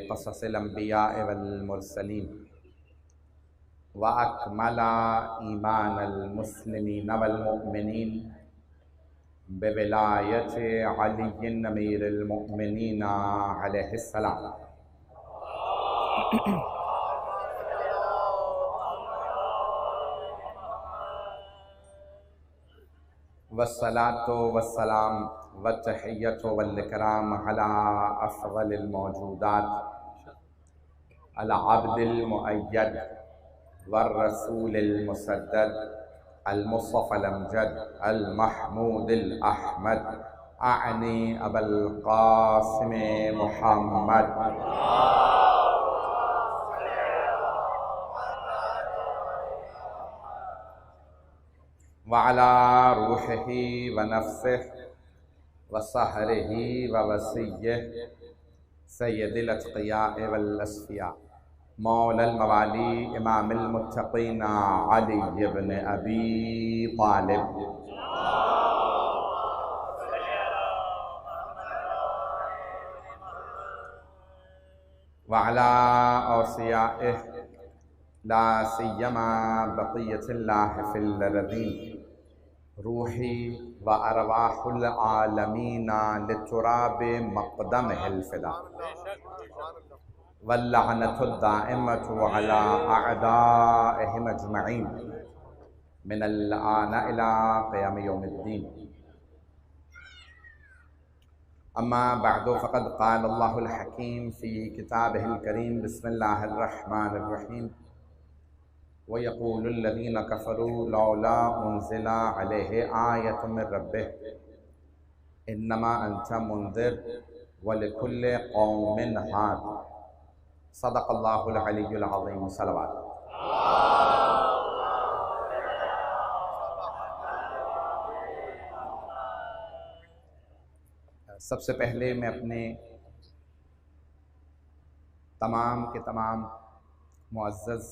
قصص الانبیاء والمرسلین واکمل ایمان المسلمین والمؤمنین بولایت علی امیر المؤمنین علیہ السلام۔ والصلاة والسلام والتحیۃ والاکرام علی افضل الموجودات العبد المؤید والرسول المسدد المصطفى الامجد المحمود الاحمد اعنی ابا القاسم محمد وعلى روحه ونفسه وصهره ووصيه سيد الاتقياء والاصفياء مولى الموالي امام المتقين علي بن ابي طالب وعلى اوصيائه لا سيما بقية الله في الأرضين روحي وأرواح العالمين لتراب مقدمه الفداء واللعنة الدائمة على أعدائهم أجمعين من الآن إلى قيام يوم الدين. أما بعد فقد قال الله الحكيم في كتابه الكريم بسم الله الرحمن الرحيم وَيَقُولُ الَّذِينَ كَفَرُوا لَوْلَا أُنزِلَ عَلَيْهِ آيَةٌ مِّن رَّبِّهِ إِنَّمَا أَنتَ مُنذِرٌ وَلِكُلِّ قَوْمٍ هَادٍ صدق اللہ العلی العظیم۔ صلوات۔ سب سے پہلے میں اپنے تمام کے تمام معزز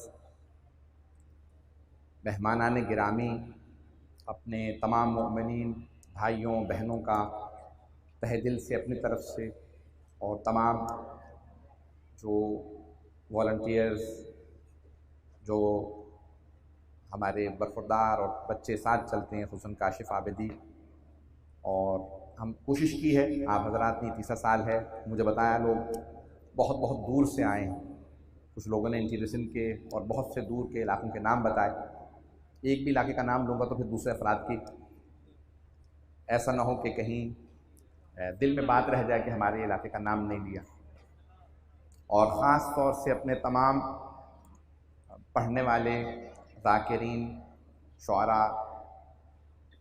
مہمانان گرامی، اپنے تمام مومنین بھائیوں بہنوں کا تہہ دل سے اپنی طرف سے اور تمام جو والنٹیئرز جو ہمارے برخوردار اور بچے ساتھ چلتے ہیں، خصوصاً کاشف عابدی، اور ہم کوشش کی ہے، آپ حضرات نے تیسرا سال ہے، مجھے بتایا لوگ بہت بہت دور سے آئے ہیں، کچھ لوگوں نے انٹیریسن کے اور بہت سے دور کے علاقوں کے نام بتائے۔ ایک بھی علاقے کا نام لوں گا تو پھر دوسرے افراد کی ایسا نہ ہو کہ کہیں دل میں بات رہ جائے کہ ہمارے علاقے کا نام نہیں لیا۔ اور خاص طور سے اپنے تمام پڑھنے والے ذاکرین، شعراء،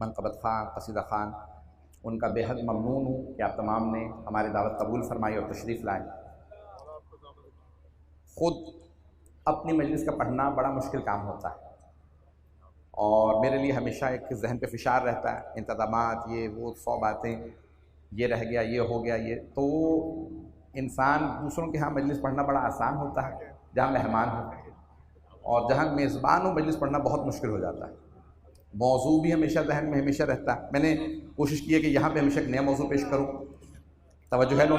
منقبت خان، قصیدہ خان، ان کا بے حد ممنون ہوں کہ آپ تمام نے ہماری دعوت قبول فرمائی اور تشریف لائے۔ خود اپنی مجلس کا پڑھنا بڑا مشکل کام ہوتا ہے، اور میرے لیے ہمیشہ ایک ذہن پہ فشار رہتا ہے، انتظامات، یہ وہ 100 باتیں، یہ رہ گیا، یہ ہو گیا، یہ تو انسان دوسروں کے ہاں مجلس پڑھنا بڑا آسان ہوتا ہے جہاں مہمان ہو، اور جہاں میزبان ہو مجلس پڑھنا بہت مشکل ہو جاتا ہے۔ موضوع بھی ہمیشہ ذہن میں ہمیشہ رہتا ہے۔ میں نے کوشش کی ہے کہ یہاں پہ ہمیشہ ایک نیا موضوع پیش کروں۔ توجہ ہے لوگ؟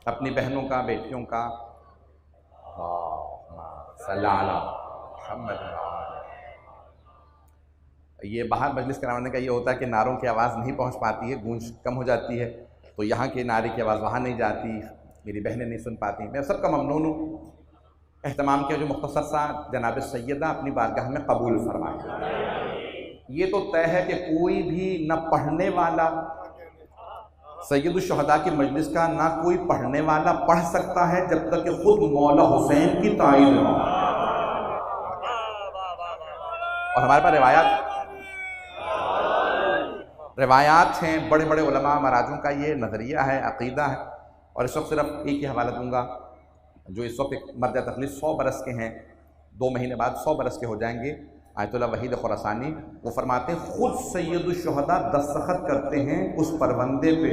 اپنی بہنوں کا، بیٹیوں کا، صلی اللہ علیہ محمد، یہ باہر مجلس کرانے کا یہ ہوتا ہے کہ نعروں کی آواز نہیں پہنچ پاتی ہے، گونج کم ہو جاتی ہے، تو یہاں کے نعرے کی آواز وہاں نہیں جاتی، میری بہنیں نہیں سن پاتی۔ میں سب کا ممنون ہوں، اہتمام کیا جو مختصر سا جناب سیدہ اپنی بارگاہ میں قبول فرمائے۔ یہ تو طے ہے کہ کوئی بھی نہ پڑھنے والا سید الشہداء کی مجلس کا نہ کوئی پڑھنے والا پڑھ سکتا ہے جب تک کہ خود مولا حسین کی تائید ہو۔ اور ہمارے پاس روایات ہیں، بڑے بڑے علماء مراجوں کا یہ نظریہ ہے، عقیدہ ہے۔ اور اس وقت صرف ایک ہی حوالہ دوں گا، جو اس وقت ایک مرجع تخلیص 100 برس کے ہیں، 2 مہینے بعد 100 برس کے ہو جائیں گے، آیت اللہ وحید خراسانی، وہ فرماتے ہیں خود سید الشہداء دستخط کرتے ہیں اس پروندے پہ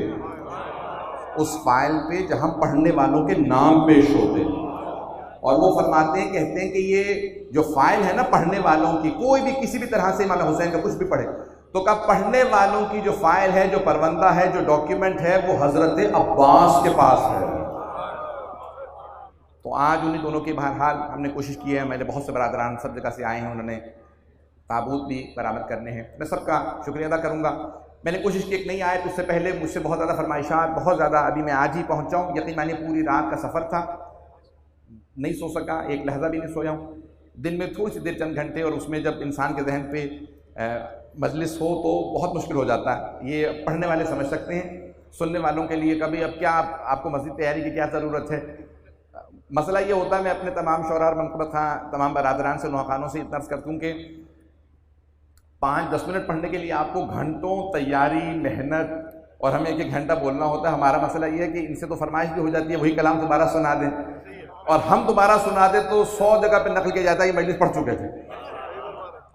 اس فائل پہ جہاں پڑھنے والوں کے نام پیش ہوتے ہیں، اور وہ فرماتے ہیں، کہتے ہیں کہ یہ جو فائل ہے نا پڑھنے والوں کی، کوئی بھی کسی بھی طرح سے امام حسین کا کچھ بھی پڑھے تو کہا پڑھنے والوں کی جو فائل ہے، جو پروندہ ہے، جو ڈاکیومنٹ ہے، وہ حضرت عباس کے پاس ہے۔ تو آج انہیں دونوں کی بہرحال ہم نے کوشش کی ہے، میرے بہت سے برادران سب جگہ سے آئے ہیں، انہوں نے تابوت بھی برآمد کرنے ہیں، میں سب کا شکریہ ادا کروں گا۔ میں نے کوشش کی ایک نئی آیت، اس سے پہلے مجھ سے بہت زیادہ فرمائشات، بہت زیادہ، ابھی میں آج ہی پہنچا ہوں، یقین مانیے پوری رات کا سفر تھا، نہیں سو سکا، ایک لحظہ بھی نہیں سویا ہوں۔ دن میں تھوڑی سی دیر چند گھنٹے، اور اس میں جب انسان کے ذہن پہ مجلس ہو تو بہت مشکل ہو جاتا ہے، یہ پڑھنے والے سمجھ سکتے ہیں، سننے والوں کے لیے کبھی اب کیا آپ کو مزید تیاری کی کیا ضرورت ہے۔ مسئلہ یہ ہوتا ہے، میں اپنے تمام شعراء اور منقبت خان، تمام برادران سے، نوحہ سے اتنا عرض کرتا ہوں کہ 5-10 منٹ پڑھنے کے لیے آپ کو گھنٹوں تیاری، محنت، اور ہمیں 1-1 گھنٹہ بولنا ہوتا ہے۔ ہمارا مسئلہ یہ ہے کہ ان سے تو فرمائش بھی ہو جاتی ہے، وہی کلام دوبارہ سنا دیں، اور ہم دوبارہ سنا دیں تو 100 جگہ پہ نقل کیا جاتا ہے یہ مجلس پڑھ چکے تھے،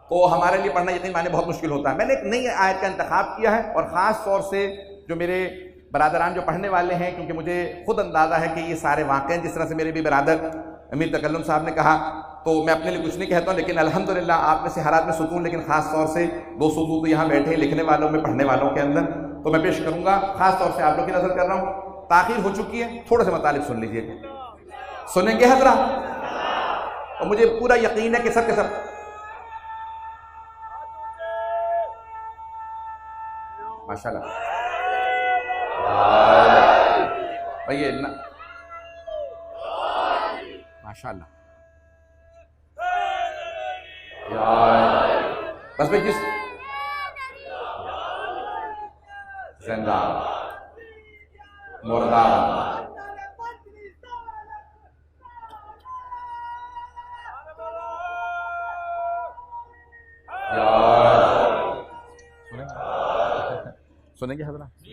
تو ہمارے لیے پڑھنا یقین مانے بہت مشکل ہوتا ہے۔ میں نے ایک نئی آیت کا انتخاب کیا ہے، اور خاص طور سے جو میرے برادران جو پڑھنے والے ہیں، کیونکہ مجھے خود اندازہ ہے کہ یہ سارے واقع ہیں، جس طرح سے میرے بھی برادر امیر تکلم صاحب نے کہا، تو میں اپنے لیے کچھ نہیں کہتا ہوں، لیکن الحمدللہ آپ میں سے ہر آدمی ستون، لیکن خاص طور سے 2 ستون تو یہاں بیٹھے ہیں لکھنے والوں میں، پڑھنے والوں کے اندر، تو میں پیش کروں گا، خاص طور سے آپ لوگ کی نظر کر رہا ہوں۔ تاخیر ہو چکی ہے، تھوڑے سے مطالب سن لیجئے، سنیں گے حضرات؟ اور مجھے پورا یقین ہے کہ سب کے سب ماشاءاللہ بھائی ماشاءاللہ بس بھائی جس زندہ مردہ سنیں گے حضرات؟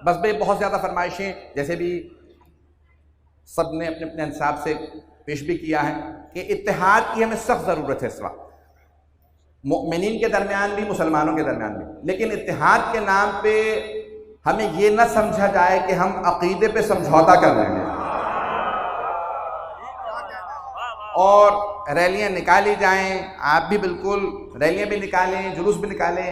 بس بھائی بہت زیادہ فرمائشیں جیسے بھی سب نے اپنے اپنے انصاب سے پیش بھی کیا ہے کہ اتحاد کی ہمیں سخت ضرورت ہے اس وقت، مؤمنین کے درمیان بھی، مسلمانوں کے درمیان بھی، لیکن اتحاد کے نام پہ ہمیں یہ نہ سمجھا جائے کہ ہم عقیدے پہ سمجھوتا کر رہے ہیں اور ریلیاں نکالی جائیں، آپ بھی بالکل ریلیاں بھی نکالیں، جلوس بھی نکالیں،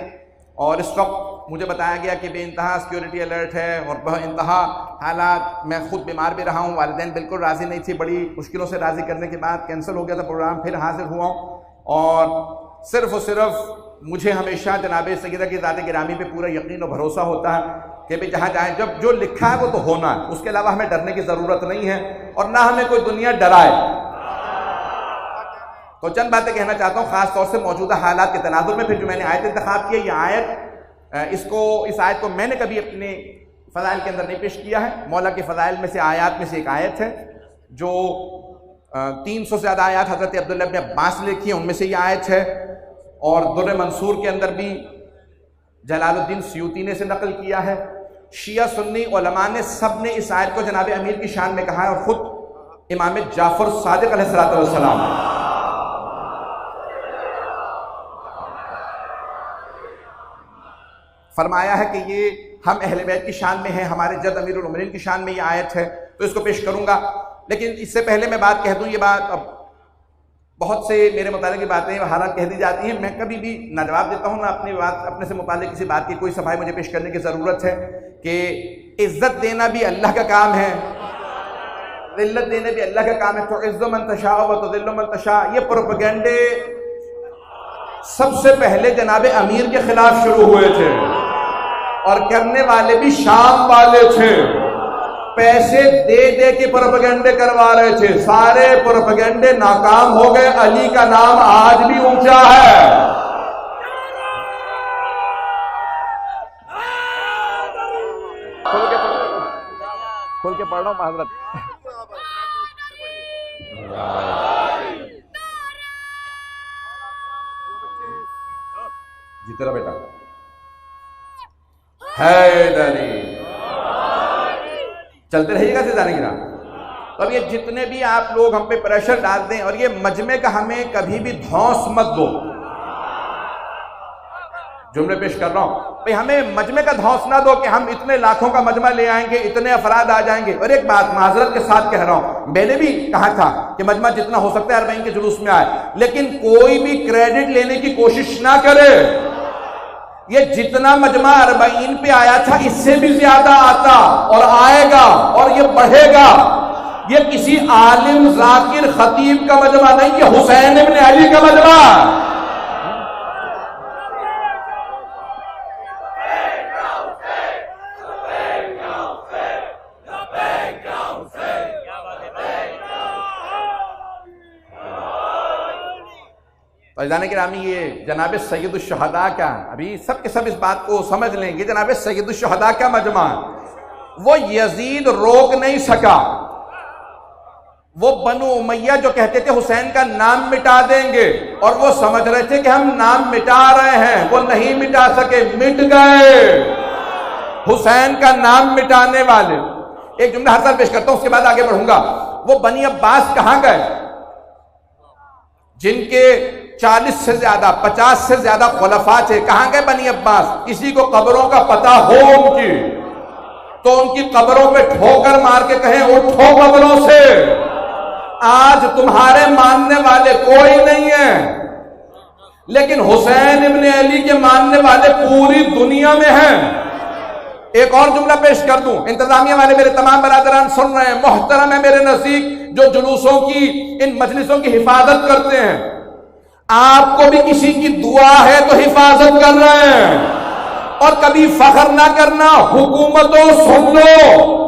اور اس وقت مجھے بتایا گیا کہ بے انتہا سیکیورٹی الرٹ ہے اور بے انتہا حالات، میں خود بیمار بھی رہا ہوں، والدین بالکل راضی نہیں تھی، بڑی مشکلوں سے راضی کرنے کے بعد کینسل ہو گیا تھا پروگرام، پھر حاضر ہوا ہوں، اور صرف مجھے ہمیشہ جناب سیدہ کی ذات گرامی پہ پورا یقین و بھروسہ ہوتا ہے کہ بھی جہاں جائیں، جب جو لکھا ہے وہ تو ہونا ہے، اس کے علاوہ ہمیں ڈرنے کی ضرورت نہیں ہے، اور نہ ہمیں کوئی دنیا ڈرائے۔ تو چند باتیں کہنا چاہتا ہوں خاص طور سے موجودہ حالات کے تناظر میں، پھر جو میں نے آیت انتخاب کی ہے، یہ آیت اس آیت کو میں نے کبھی اپنے فضائل کے اندر نہیں پیش کیا ہے، مولا کے فضائل میں سے آیات میں سے ایک آیت ہے جو 300 سے زیادہ آیات حضرت عبداللہ ابن عباس نے لکھی ہیں، ان میں سے یہ آیت ہے، اور در منصور کے اندر بھی جلال الدین سیوطی نے اسے نقل کیا ہے، شیعہ سنی علماء نے سب نے اس آیت کو جناب امیر کی شان میں کہا ہے، اور خود امام جعفر صادق علیہ السلام فرمایا ہے کہ یہ ہم اہل بیت کی شان میں ہیں، ہمارے جد امیر المومنین کی شان میں یہ آیت ہے، تو اس کو پیش کروں گا، لیکن اس سے پہلے میں بات کہہ دوں، یہ بات اب بہت سے میرے متعلق کی باتیں حالات کہہ دی جاتی ہیں، میں کبھی بھی نہ جواب دیتا ہوں، نہ اپنی بات اپنے سے متعلق کسی بات کی کوئی صفائی مجھے پیش کرنے کی ضرورت ہے، کہ عزت دینا بھی اللہ کا کام ہے، ذلت دینا بھی اللہ کا کام ہے، تعز من تشاء و تذل من تشاء، یہ پروپیگنڈے سب سے پہلے جناب امیر کے خلاف شروع ہوئے تھے، اور کرنے والے بھی شام والے تھے، پیسے دے دے کے پروپیگنڈے کروا رہے تھے، سارے پروپیگنڈے ناکام ہو گئے، علی کا نام آج بھی اونچا ہے۔ کھول کے پڑھ رہا ہوں معذرت۔ جی تیرا بیٹا حیدری، چلتے رہیے گا سیدھا نہیں گرا۔ تو اب یہ جتنے بھی آپ لوگ ہم پہ پریشر ڈال دیں، اور یہ مجمع کا ہمیں کبھی بھی دھونس مت دو، جملے پیش کر رہا ہوں، بھئی ہمیں مجمع کا دھوس نہ دو کہ ہم اتنے لاکھوں کا مجمع لے آئیں گے، اتنے افراد آ جائیں گے۔ اور ایک بات معذرت کے ساتھ کہہ رہا ہوں، میں نے بھی کہا تھا کہ مجمع جتنا ہو سکتا ہے 40 کے جلوس میں آئے، لیکن کوئی بھی کریڈٹ لینے کی کوشش نہ کرے۔ یہ جتنا مجمع 40 پہ آیا تھا اس سے بھی زیادہ آتا اور آئے گا اور یہ بڑھے گا۔ یہ کسی عالم ذاکر خطیب کا مجمع نہیں، یہ حسین ابن علی کا مجمع۔ فیضان گرامی، یہ جناب سید الشہداء کا، ابھی سب کے سب اس بات کو سمجھ لیں گے، جناب سید الشہداء کا مجمع، وہ یزید روک نہیں سکا۔ وہ بنو امیہ جو کہتے تھے حسین کا نام مٹا دیں گے، اور وہ سمجھ رہے تھے کہ ہم نام مٹا رہے ہیں، وہ نہیں مٹا سکے، مٹ گئے حسین کا نام مٹانے والے۔ ایک جملہ ہر سال پیش کرتا ہوں، اس کے بعد آگے بڑھوں گا۔ وہ بنی عباس کہاں گئے جن کے 40 سے زیادہ 50 سے زیادہ خلفاء تھے؟ کہاں گئے بنی عباس؟ کسی کو قبروں کا پتہ ہو ان کی تو ان کی قبروں پہ ٹھوکر مار کے کہیں اٹھو قبروں سے۔ آج تمہارے ماننے والے کوئی نہیں ہیں، لیکن حسین ابن علی کے ماننے والے پوری دنیا میں ہیں۔ ایک اور جملہ پیش کر دوں، انتظامیہ والے میرے تمام برادران سن رہے ہیں، محترم ہے میرے نزدیک جو جلوسوں کی، ان مجلسوں کی حفاظت کرتے ہیں، آپ کو بھی کسی کی دعا ہے تو حفاظت کر رہے ہیں۔ اور کبھی فخر نہ کرنا، حکومتوں سن لو،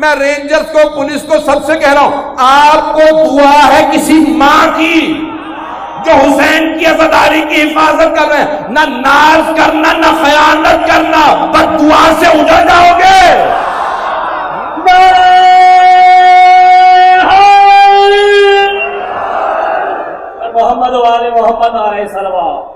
میں رینجرز کو، پولیس کو، سب سے کہہ رہا ہوں، آپ کو دعا ہے کسی ماں کی جو حسین کی عزاداری کی حفاظت کر رہے ہیں۔ نہ ناز کرنا، نہ خیانت کرنا، بس دعا سے اجڑ جاؤ گے۔ محمد والے محمد علیہ السلام۔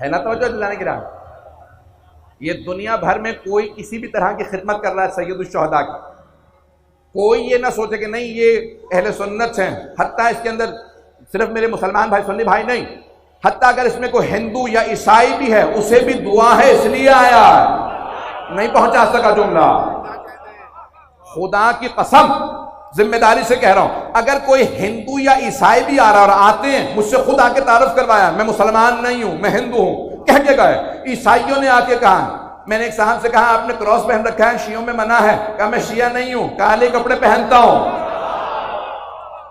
ہے نا توجہ دلانے گرام؟ یہ دنیا بھر میں کوئی کسی بھی طرح کی خدمت کر رہا ہے سید الشہداء کی، کوئی یہ نہ سوچے کہ نہیں یہ اہل سنت ہیں، حتیٰ اس کے اندر صرف میرے مسلمان بھائی سنی بھائی نہیں، حتیٰ اگر اس میں کوئی ہندو یا عیسائی بھی ہے اسے بھی دعا ہے اس لیے آیا ہے۔ نہیں پہنچا سکا جملہ، خدا کی قسم ذمہ داری سے کہہ رہا ہوں، اگر کوئی ہندو یا عیسائی بھی آ رہا اور آتے ہیں، مجھ سے خود آ کے تعارف کروایا، میں مسلمان نہیں ہوں، میں ہندو ہوں، کہہ کے گئے۔ عیسائیوں نے آ کے کہا، میں نے ایک صاحب سے کہا آپ نے کراس پہن رکھا ہے، شیعوں میں منع ہے، کہا میں شیعہ نہیں ہوں، کالے کپڑے پہنتا ہوں۔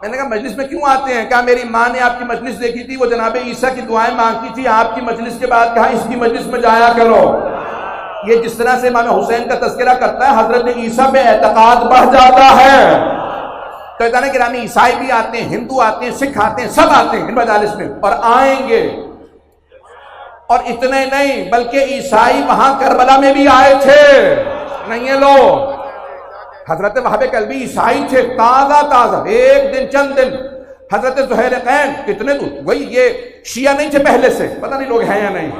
میں نے کہا مجلس میں کیوں آتے ہیں؟ کہا میری ماں نے آپ کی مجلس دیکھی تھی، وہ جناب عیسیٰ کی دعائیں مانگتی تھی، آپ کی مجلس کے بعد کہا اس کی مجلس میں جایا کرو۔ یہ جس طرح سے امام حسین کا تذکرہ کرتا ہے، حضرت عیسیٰ پہ اعتقاد بڑھ جاتا ہے۔ تو اتنے گرامی عیسائی بھی آتے ہیں، ہندو آتے ہیں، سکھ آتے ہیں، سب آتے ہیں ان مجالس میں اور آئیں گے۔ اور اتنے نہیں بلکہ عیسائی وہاں کربلا میں بھی آئے تھے، نہیں ہے لوگ، حضرت وہاب کلبی عیسائی تھے، تازہ ایک دن چند دن۔ حضرت زہیرقین کتنے دور، وہی یہ شیعہ نہیں تھے پہلے سے، پتہ نہیں لوگ ہیں یا نہیں۔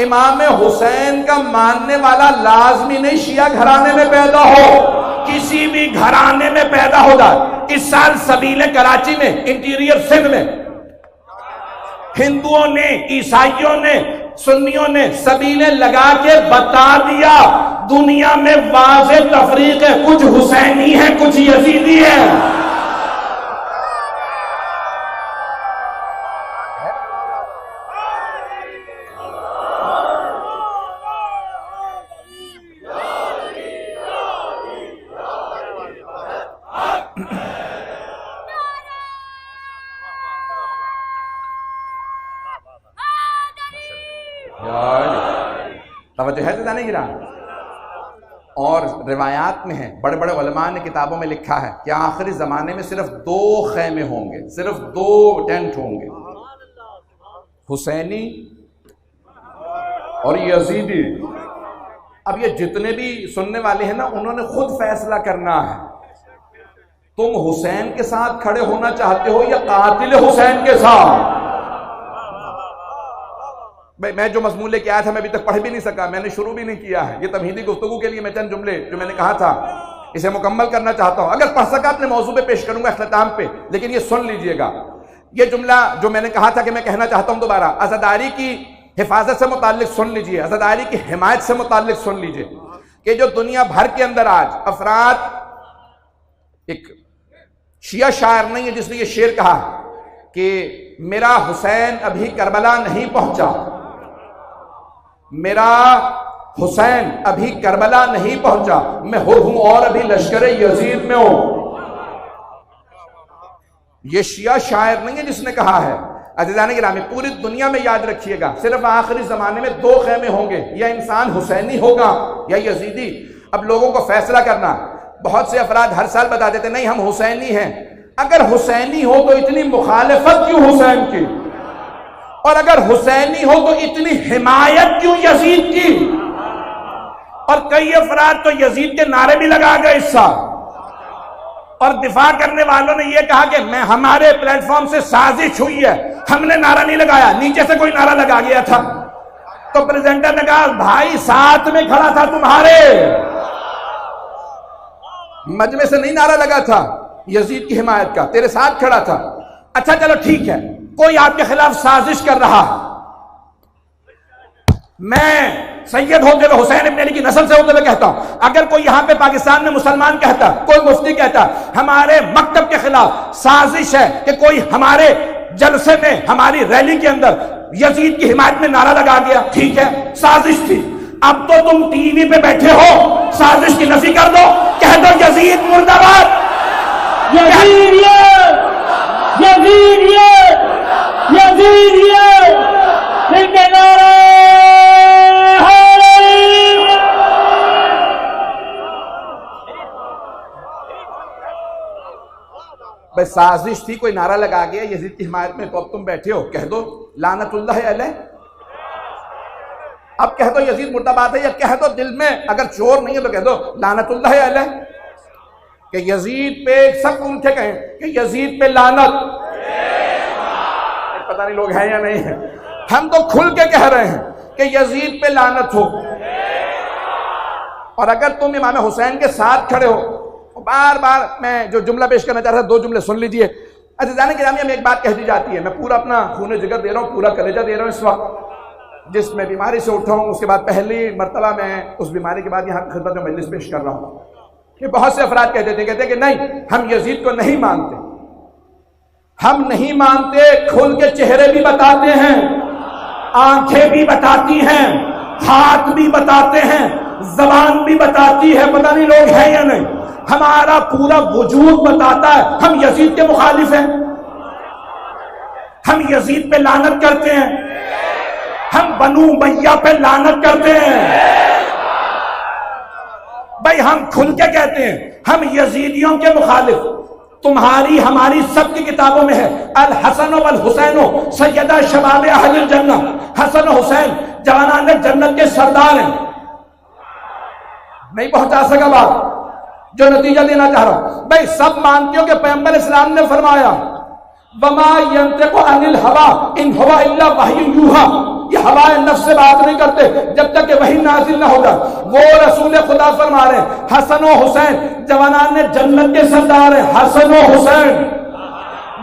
امام حسین کا ماننے والا لازمی نہیں شیعہ گھرانے میں پیدا ہو، کسی بھی گھرانے میں پیدا ہو جائے۔ اس سال سبیل کراچی میں، انٹیریئر سندھ میں، ہندوؤں نے، عیسائیوں نے، سنیوں نے سبیلیں لگا کے بتا دیا دنیا میں واضح تفریق ہے، کچھ حسینی ہیں، کچھ یزیدی ہیں۔ توجہ ہے تو نہیں گرا؟ اور روایات میں ہے، بڑے بڑے علماء نے کتابوں میں لکھا ہے کہ آخری زمانے میں صرف 2 خیمے ہوں گے، صرف 2 ٹینٹ ہوں گے، حسینی اور یزیدی۔ اب یہ جتنے بھی سننے والے ہیں نا، انہوں نے خود فیصلہ کرنا ہے، تم حسین کے ساتھ کھڑے ہونا چاہتے ہو یا قاتل حسین کے ساتھ؟ میں جو مضمون لے کے آیا تھا میں ابھی تک پڑھ بھی نہیں سکا، میں نے شروع بھی نہیں کیا ہے. یہ تمہیدی گفتگو کے لیے میں چند جملے جو میں نے کہا تھا اسے مکمل کرنا چاہتا ہوں. اگر پڑھ سکا اپنے موضوع پہ پیش کروں گا اختتام پہ، لیکن یہ سن لیجئے گا. یہ جملہ جو میں نے کہا تھا کہ میں کہنا چاہتا ہوں دوبارہ، عزاداری کی حفاظت سے متعلق سن لیجئے، عزاداری کی حمایت سے متعلق سن لیجئے کہ جو دنیا بھر کے اندر آج افراد، ایک شیعہ شاعر نہیں ہے جس نے یہ شعر کہا کہ میرا حسین ابھی کربلا نہیں پہنچا، میرا حسین ابھی کربلا نہیں پہنچا، میں ہوں اور ابھی لشکر یزید میں ہوں. یہ شیعہ شاعر نہیں ہے جس نے کہا ہے. عزیزان گرامی، پوری دنیا میں یاد رکھیے گا صرف آخری زمانے میں دو خیمے ہوں گے، یا انسان حسینی ہوگا یا یزیدی. اب لوگوں کو فیصلہ کرنا. بہت سے افراد ہر سال بتا دیتے نہیں ہم حسینی ہیں. اگر حسینی ہو تو اتنی مخالفت کیوں حسین کی؟ اور اگر حسینی ہو تو اتنی حمایت کیوں یزید کی؟ اور کئی افراد تو یزید کے نعرے بھی لگا گئے اس سال، اور دفاع کرنے والوں نے یہ کہا کہ میں ہمارے پلیٹ فارم سے سازش ہوئی ہے، ہم نے نعرہ نہیں لگایا، نیچے سے کوئی نعرہ لگا گیا تھا. تو پریزنٹر نے کہا بھائی ساتھ میں کھڑا تھا تمہارے، مجمع سے نہیں نعرہ لگا تھا یزید کی حمایت کا، تیرے ساتھ کھڑا تھا. اچھا چلو ٹھیک ہے، کوئی آپ کے خلاف سازش کر رہا، میں سید ہوتے ہوئے حسین ابن علی کی نسل سے ہوتے ہوئے کہتا ہوں، اگر کوئی یہاں پہ پاکستان میں مسلمان کہتا، کوئی مفتی کہتا ہمارے مکتب کے خلاف سازش ہے کہ کوئی ہمارے جلسے میں ہماری ریلی کے اندر یزید کی حمایت میں نعرہ لگا گیا، ٹھیک ہے سازش تھی. اب تو تم ٹی وی پہ بیٹھے ہو، سازش کی نفی کر دو، کہہ دو یزید مرد آباد، یزید یزید یزید ان کے نعرے بھئی سازش تھی، کوئی نعرہ لگا گیا یزید کی حمایت میں، تو اب تم بیٹھے ہو کہہ دو لعنت اللہ علیہ. اب کہہ دو یزید مرد آباد ہے، یا کہہ دو دل میں اگر چور نہیں ہے تو کہہ دو لعنت اللہ علیہ. کہ یزید پہ سب ان کے کہیں کہ یزید پہ لعنت. پتہ نہیں لوگ ہیں یا نہیں ہیں، ہم تو کھل کے کہہ رہے ہیں کہ یزید پہ لعنت ہو. اور اگر تم امام حسین کے ساتھ کھڑے ہو، بار بار میں جو جملہ پیش کرنا چاہ رہا تھا، دو جملے سن لیجئے. عزیزان گرامی، ہمیں ایک بات کہہ دی جاتی ہے، میں پورا اپنا خون جگر دے رہا ہوں، پورا کلیجہ دے رہا ہوں اس وقت، جس میں بیماری سے اٹھا ہوں، اس کے بعد پہلی مرتبہ میں اس بیماری کے بعد یہاں خدمت میں مجلس پیش کر رہا ہوں. کہ بہت سے افراد کہتے تھے کہ نہیں ہم یزید کو نہیں مانتے، ہم نہیں مانتے، کھل کے چہرے بھی بتاتے ہیں، آنکھیں بھی بتاتی ہیں، ہاتھ بھی بتاتے ہیں، زبان بھی بتاتی ہے، پتہ نہیں لوگ ہیں یا نہیں، ہمارا پورا وجود بتاتا ہے ہم یزید کے مخالف ہیں، ہم یزید پہ لعنت کرتے ہیں، ہم بنو امیہ پہ لعنت کرتے ہیں. بھائی ہم کھل کے کہتے ہیں ہم یزیدیوں کے مخالف. تمہاری ہماری سب کی کتابوں میں ہے الحسن والحسین سیدہ شباب اہل الجنہ، حسن و حسین جوانان جنت کے سردار ہیں. نہیں پہنچا سکا بات جو نتیجہ دینا چاہ رہا ہوں. بھائی سب مانتے ہو کہ پیغمبر اسلام نے فرمایا وما ينطق عن الهوى ان هو الا وحی یوحی، یہ ہوائے نفس سے بات نہیں کرتے جب تک کہ وحی نازل نہ ہوگا. وہ رسول خدا فرما رہے ہیں حسن و حسین جوانان جنت کے سردار ہیں، حسن و حسین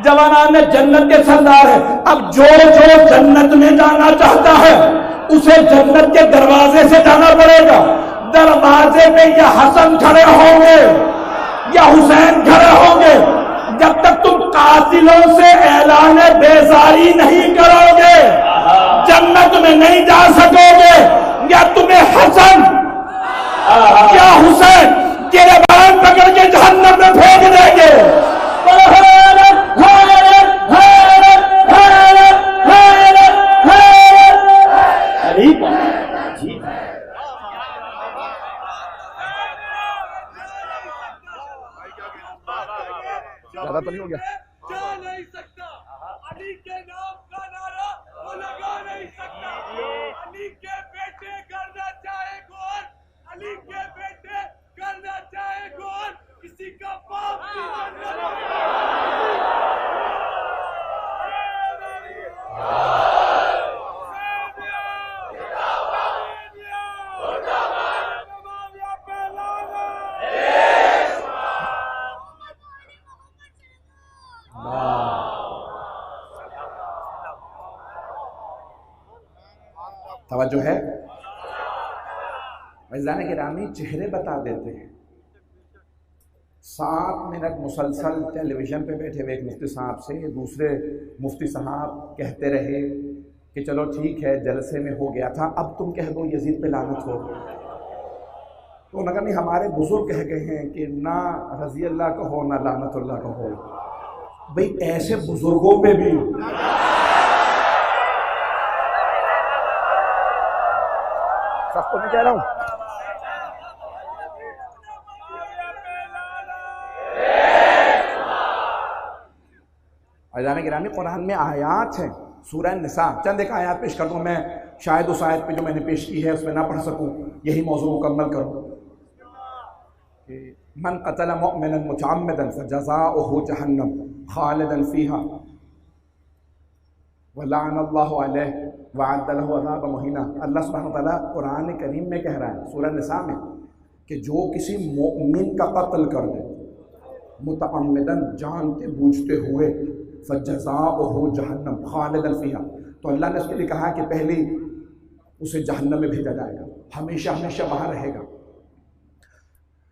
جوانان جنت کے سردار ہیں. اب جو جنت میں جانا چاہتا ہے اسے جنت کے دروازے سے جانا پڑے گا. دروازے پہ یا حسن کھڑے ہوں گے یا حسین کھڑے ہوں گے. جب تک تم قاتلوں سے اعلان بیزاری نہیں کرو گے جنت میں نہیں جا سکو گے. یا تمہیں حسن یا حسین گریبان پکڑ کے جہنم میں پھینک دیں گے. زیادہ تو نہیں ہو گیا؟ جا نہیں سکتا علی کے نام کا نعرہ وہ لگا نہیں سکتا. علی کے بیٹے کرنا چاہے کون، علی کے بیٹے کرنا چاہے کون، کسی کا باپ توجہ ہے؟ عزیزان گرامی، چہرے بتا دیتے ہیں۔ 7 منٹ مسلسل ٹیلی ویژن پہ بیٹھے ہوئے ایک مفتی صاحب سے دوسرے مفتی صاحب کہتے رہے کہ چلو ٹھیک ہے جلسے میں ہو گیا تھا، اب تم کہہ دو یزید پہ لعنت ہو۔ تو انہوں نے کہا نہیں، ہمارے بزرگ کہہ گئے ہیں کہ نہ رضی اللہ کہو نہ لعنت اللہ کہو۔ بھئی ایسے بزرگوں پہ بھی سب کو نہیں کہہ رہا ہوں، عزیزان گرامی قرآن میں آیات ہیں، سورہ نساء، چند ایک آیات پیش کر دوں، میں شاید اس آیت پہ جو میں نے پیش کی ہے اس میں نہ پڑھ سکوں، یہی موضوع مکمل کروں۔ من قتل مؤمنا متعمدا فجزاؤہ جہنم خالدا فیہا ولعن اللہ علیہ وعد لہ عذاب مہینہ۔ اللہ سبحانہ وتعالیٰ قرآن کریم میں کہہ رہا ہے سورہ نساء میں کہ جو کسی مؤمن کا قتل کر دے متعمداً، جان کے بوجھتے ہوئے، فجزاؤہ جہنم خالدا فیہا، تو اللہ نے اس کے لیے کہا کہ پہلی اسے جہنم میں بھیجا جائے گا، ہمیشہ ہمیشہ وہاں رہے گا۔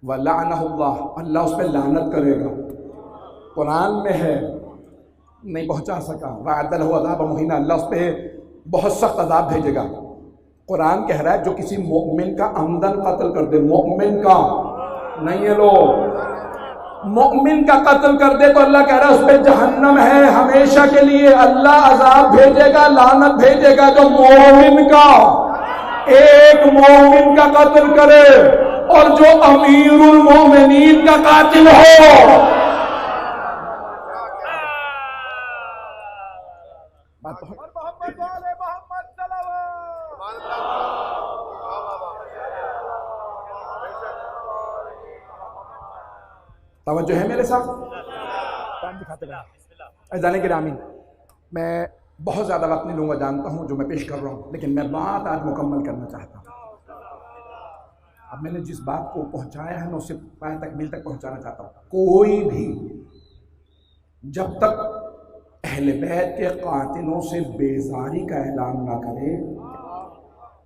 وَلَعْنَهُ اللَّهُ، اللہ اس پہ لعنت کرے گا، قرآن میں ہے، نہیں پہنچا سکا۔ وَعَدَّ لَهُ عَذَابَ مُهِينًا، اللہ اس پہ بہت سخت عذاب بھیجے گا۔ قرآن کہہ رہا ہے جو کسی مؤمن کا عمدن قتل کر دے، مؤمن کا نہیں ہے لوگ، مؤمن کا قتل کر دے تو اللہ کہہ رہا ہے اس پہ جہنم ہے ہمیشہ کے لیے، اللہ عذاب بھیجے گا، لعنت بھیجے گا۔ جو مومن کا، ایک مومن کا قتل کرے اور جو امیر المومنین کا قاتل ہو، توجہ ہے میرے ساتھ؟ عزیزان گرامی، میں بہت زیادہ وقت نہیں لوں گا، جانتا ہوں جو میں پیش کر رہا ہوں، لیکن میں بات آج مکمل کرنا چاہتا ہوں۔ اب میں نے جس بات کو پہنچایا ہے میں اسے پایہ تکمیل تک پہنچانا چاہتا ہوں۔ کوئی بھی جب تک اہل بیت کے قاتلوں سے بیزاری کا اعلان نہ کرے،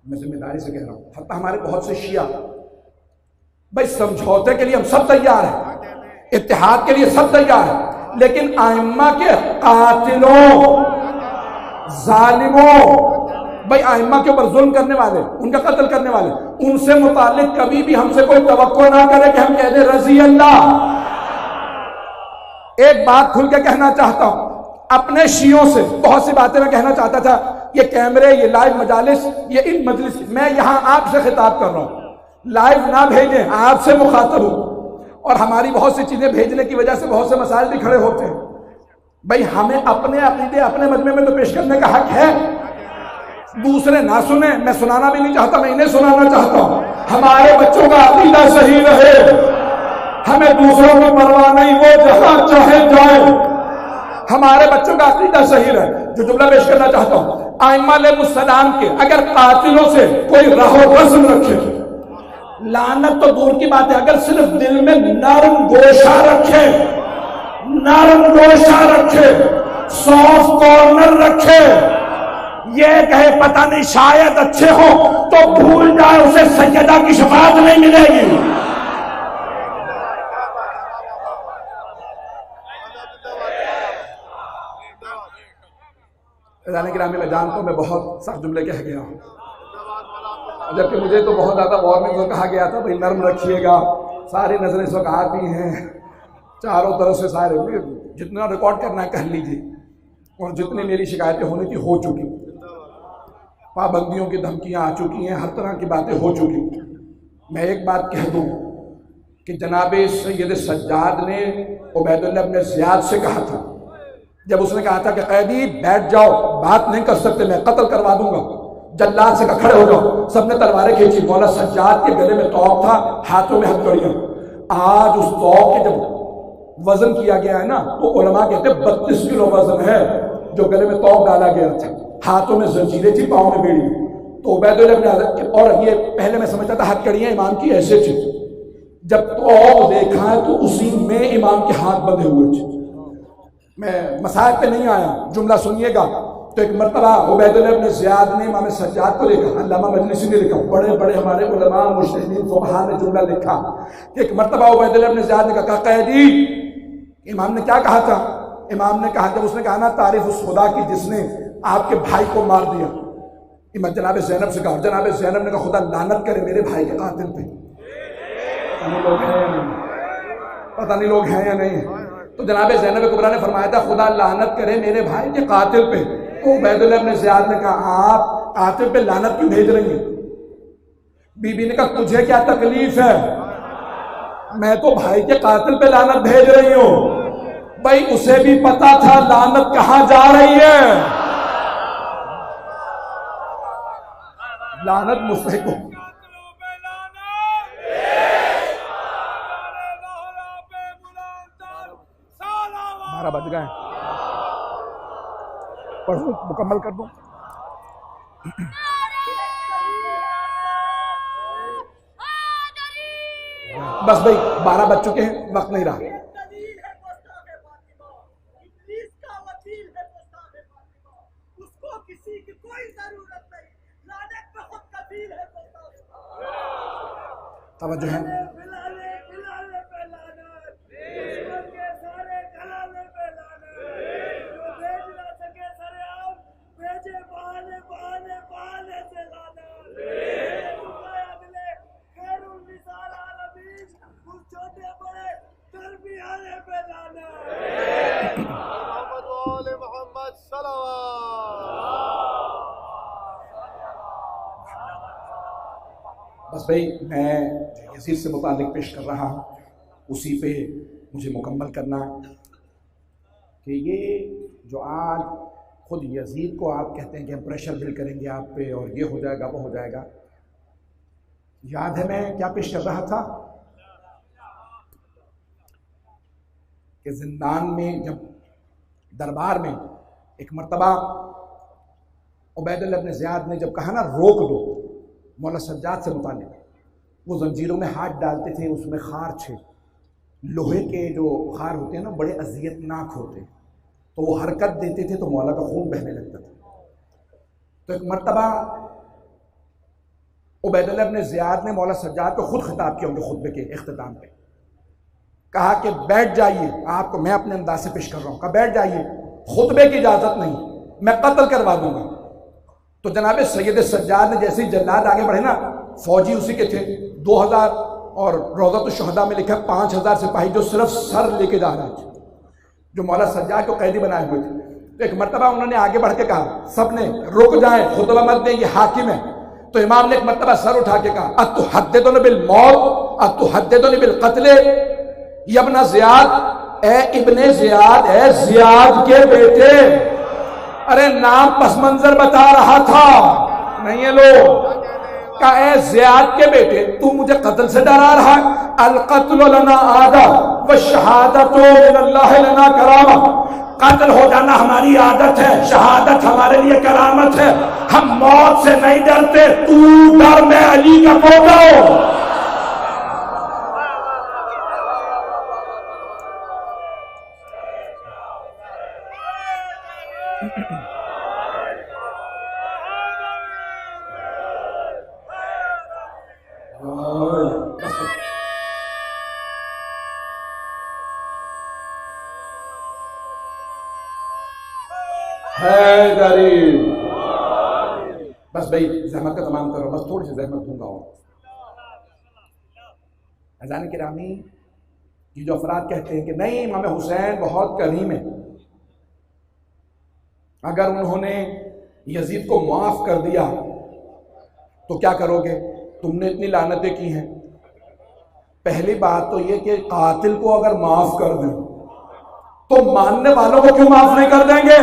میں ذمہ داری سے کہہ رہا ہوں، حتیٰ ہمارے بہت سے شیعہ بھائی سمجھوتے کے لیے ہم سب تیار ہیں، اتحاد کے لیے سب تیار ہیں، لیکن ائمہ کے قاتلوں، ظالموں، بھائی ائمہ کے اوپر ظلم کرنے والے، ان کا قتل کرنے والے، ان سے متعلق کبھی بھی ہم سے کوئی توقع نہ کرے کہ ہم کہہ دیں رضی اللہ۔ ایک بات کھل کے کہنا چاہتا ہوں، اپنے شیعوں سے بہت سی باتیں میں کہنا چاہتا تھا، یہ کیمرے، یہ لائیو مجالس، یہ ان مجلس، میں یہاں آپ سے خطاب کر رہا ہوں، لائیو نہ بھیجیں، آپ سے مخاطب ہوں، اور ہماری بہت سی چیزیں بھیجنے کی وجہ سے بہت سے مسائل بھی کھڑے ہوتے ہیں۔ بھائی ہمیں اپنے عقیدے اپنے مجمع میں تو پیش کرنے کا حق ہے، دوسرے نہ سنیں، میں سنانا بھی نہیں چاہتا، میں انہیں سنانا چاہتا ہوں۔ ہمارے بچوں کا عقیدہ صحیح رہے، ہمیں دوسروں کو پرواہ نہیں، وہ جہاں چاہے جائے، ہمارے بچوں کا عقیدہ صحیح رہے۔ جو جملہ پیش کرنا چاہتا ہوں، ائمہ علیہ السلام کے اگر قاتلوں سے کوئی رہ و رسم رکھے، لعنت تو دور کی بات ہے، اگر صرف دل میں نرم گوشہ رکھے، نرم گوشہ رکھے، سافٹ کارنر رکھے، یہ کہے پتہ نہیں شاید اچھے ہوں، تو بھول جائے اسے سیدہ کی شفاعت نہیں ملے گی۔ عزیزان گرامی، میں جانتا ہوں میں بہت سخت جملے کہہ گیا ہوں، جبکہ مجھے تو بہت زیادہ وارننگ کہا گیا تھا بھائی نرم رکھیے گا، ساری نظریں اس وقت آتی ہیں چاروں طرف سے، سارے جتنا ریکارڈ کرنا ہے کر لیجیے، اور جتنی میری شکایتیں ہونی تھی ہو چکی، پابندیوں کی دھمکیاں آ چکی ہیں، ہر طرح کی باتیں ہو چکی۔ میں ایک بات کہہ دوں کہ جناب سید سجاد نے عبید اللہ بن زیاد سے کہا تھا، جب اس نے کہا تھا کہ قیدی بیٹھ جاؤ، بات نہیں کر سکتے، میں قتل کروا دوں گا، جلاد سے کہا کھڑے ہو جاؤ، سب نے تلواریں کھینچی، مولا سجاد کے گلے میں توق تھا، ہاتھوں میں ہتھکڑیاں۔ آج اس توق کے جب وزن کیا گیا ہے نا تو علماء کہتے ہیں 32 کلو وزن ہے جو گلے میں توق ڈالا گیا تھا، ہاتھوں میں زنجیریں تھی، پاؤں میں بیڑی، تو عبید اللہ بن زیاد، اور یہ پہلے میں سمجھتا تھا ہتھکڑیاں امام کی ایسے تھی، جب توق دیکھا ہے تو اسی میں امام کے ہاتھ بندھے ہوئے تھے۔ میں مسائل پہ نہیں آیا، جملہ سنیے گا، تو ایک مرتبہ عبید اللہ ابن زیاد نے امام سجاد کو لکھا، علامہ مجلسی نے لکھا، بڑے بڑے ہمارے علماء مجتہدین فقہاء نے جملہ لکھا کہ ایک مرتبہ عبید اللہ ابن زیاد نے کہا قیدی، امام نے کیا کہا تھا؟ امام نے کہا، جب اس نے کہا نا تعریف اس خدا کی جس نے آپ کے بھائی کو مار دیا، امام جناب زینب سے کہا، جناب زینب نے کہا خدا لعنت کرے میرے بھائی کے قاتل پہ۔ پتہ نہیں لوگ ہیں یا نہیں، تو جناب زینب کبریٰ نے فرمایا تھا خدا لعنت کرے میرے بھائی کے قاتل پہ۔ تو عبید اللہ ابن زیاد نے کہا آپ قاتل پہ لعنت کیوں بھیج رہی ہیں؟ بی بی نے کہا تجھے کیا تکلیف ہے، میں تو بھائی کے قاتل پہ لعنت بھیج رہی ہوں۔ بھائی اسے بھی پتا تھا لعنت کہاں جا رہی ہے، لعنت مستحق ہو۔ 12 بج گئے، پڑھوں مکمل کر دوں؟ بس بھائی 12 بج چکے ہیں، وقت نہیں رہا۔ توجہ ہے؟ بس بھائی میں یزید سے متعلق پیش کر رہا ہوں، اسی پہ مجھے مکمل کرنا ہے کہ یہ جو آج خود یزید کو آپ کہتے ہیں کہ ہم پریشر بل کریں گے آپ پہ اور یہ ہو جائے گا وہ ہو جائے گا، یاد ہے میں کیا پیش کر رہا تھا کہ زندان میں جب دربار میں ایک مرتبہ عبید اللہ ابن زیاد نے جب کہا نا روک دو مولا سجاد سے متعلق، وہ زنجیروں میں ہاتھ ڈالتے تھے، اس میں خار تھے، لوہے کے جو خار ہوتے ہیں نا بڑے اذیت ناک ہوتے، تو وہ حرکت دیتے تھے تو مولا کا خون بہنے لگتا تھا۔ تو ایک مرتبہ عبید اللہ ابن زیاد نے مولا سجاد کو خود خطاب کیا ان کے خطبے کے اختتام پہ، کہا کہ بیٹھ جائیے، آپ کو میں اپنے انداز سے پیش کر رہا ہوں، کہا بیٹھ جائیے، خطبے کی اجازت نہیں، میں قتل کروا دوں گا۔ تو جناب سید سجاد نے جیسے ہی جلاد آگے بڑھے نا، فوجی اسی کے تھے 2000 اور روضۃ الشہداء میں لکھا 5000 سپاہی جو صرف سر لے کے جا رہے تھے، جو مولا سجاد کو قیدی بنائے ہوئے تھے۔ تو ایک مرتبہ انہوں نے آگے بڑھ کے کہا سب نے رک جائیں، خطبہ مت دیں، یہ حاکم ہے۔ تو امام نے ایک مرتبہ سر اٹھا کے کہا اتحدثون بالموت اتحدثون بالقتل یا ابن زیاد، اے ابن زیاد، اے زیاد کے بیٹے، ارے نام پس منظر بتا رہا تھا نہیں ہے لوگ، کہ اے زیاد کے بیٹے تو مجھے قتل سے ڈرا رہا ہے، القتل لنا عادت والشہادت من اللہ لنا کرامہ، قتل ہو جانا ہماری عادت ہے، شہادت ہمارے لیے کرامت ہے، ہم موت سے نہیں ڈرتے، تو ڈر میں علی کا پوتا ہو۔ بس بھائی زحمت کا تمام کرو، بس تھوڑی سی زحمت دوں گا۔ اور اذان کرامی یہ جو افراد کہتے ہیں کہ نہیں امام حسین بہت کریم ہے، اگر انہوں نے یزید کو معاف کر دیا تو کیا کرو گے؟ تم نے اتنی لعنتیں کی ہیں۔ پہلی بات تو یہ کہ قاتل کو اگر معاف کر دیں تو ماننے والوں کو کیوں معاف نہیں کر دیں گے؟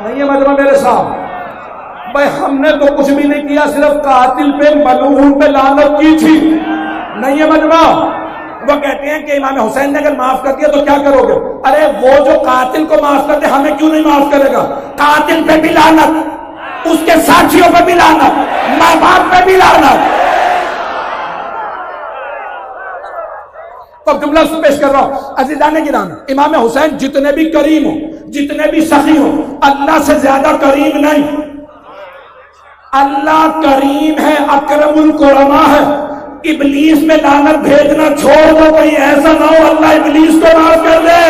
نہیں ہے مجمع میرے ساتھ؟ بھائی ہم نے تو کچھ بھی نہیں کیا، صرف قاتل پہ ملعون پہ لعنت کی تھی، نہیں ہے مجمع؟ وہ کہتے ہیں کہ امام حسین نے اگر معاف کر دیا تو کیا کرو گے؟ ارے وہ جو قاتل کو معاف کرتے ہمیں کیوں نہیں معاف کرے گا؟ قاتل پہ بھی لعنت، اس کے ساتھیوں پہ بھی لعنت، ماں باپ پہ بھی لعنت۔ تو جملہ پیش کر رہا ہوں عزیزان گرامی، امام حسین جتنے بھی کریم ہوں، جتنے بھی سخی ہوں اللہ سے زیادہ کریم نہیں. اللہ کریم ہے، اکرم الکرما ہے. ابلیس میں لعنت بھیجنا چھوڑ دو، کہیں ایسا نہ ہو اللہ ابلیس کو معاف کر دے.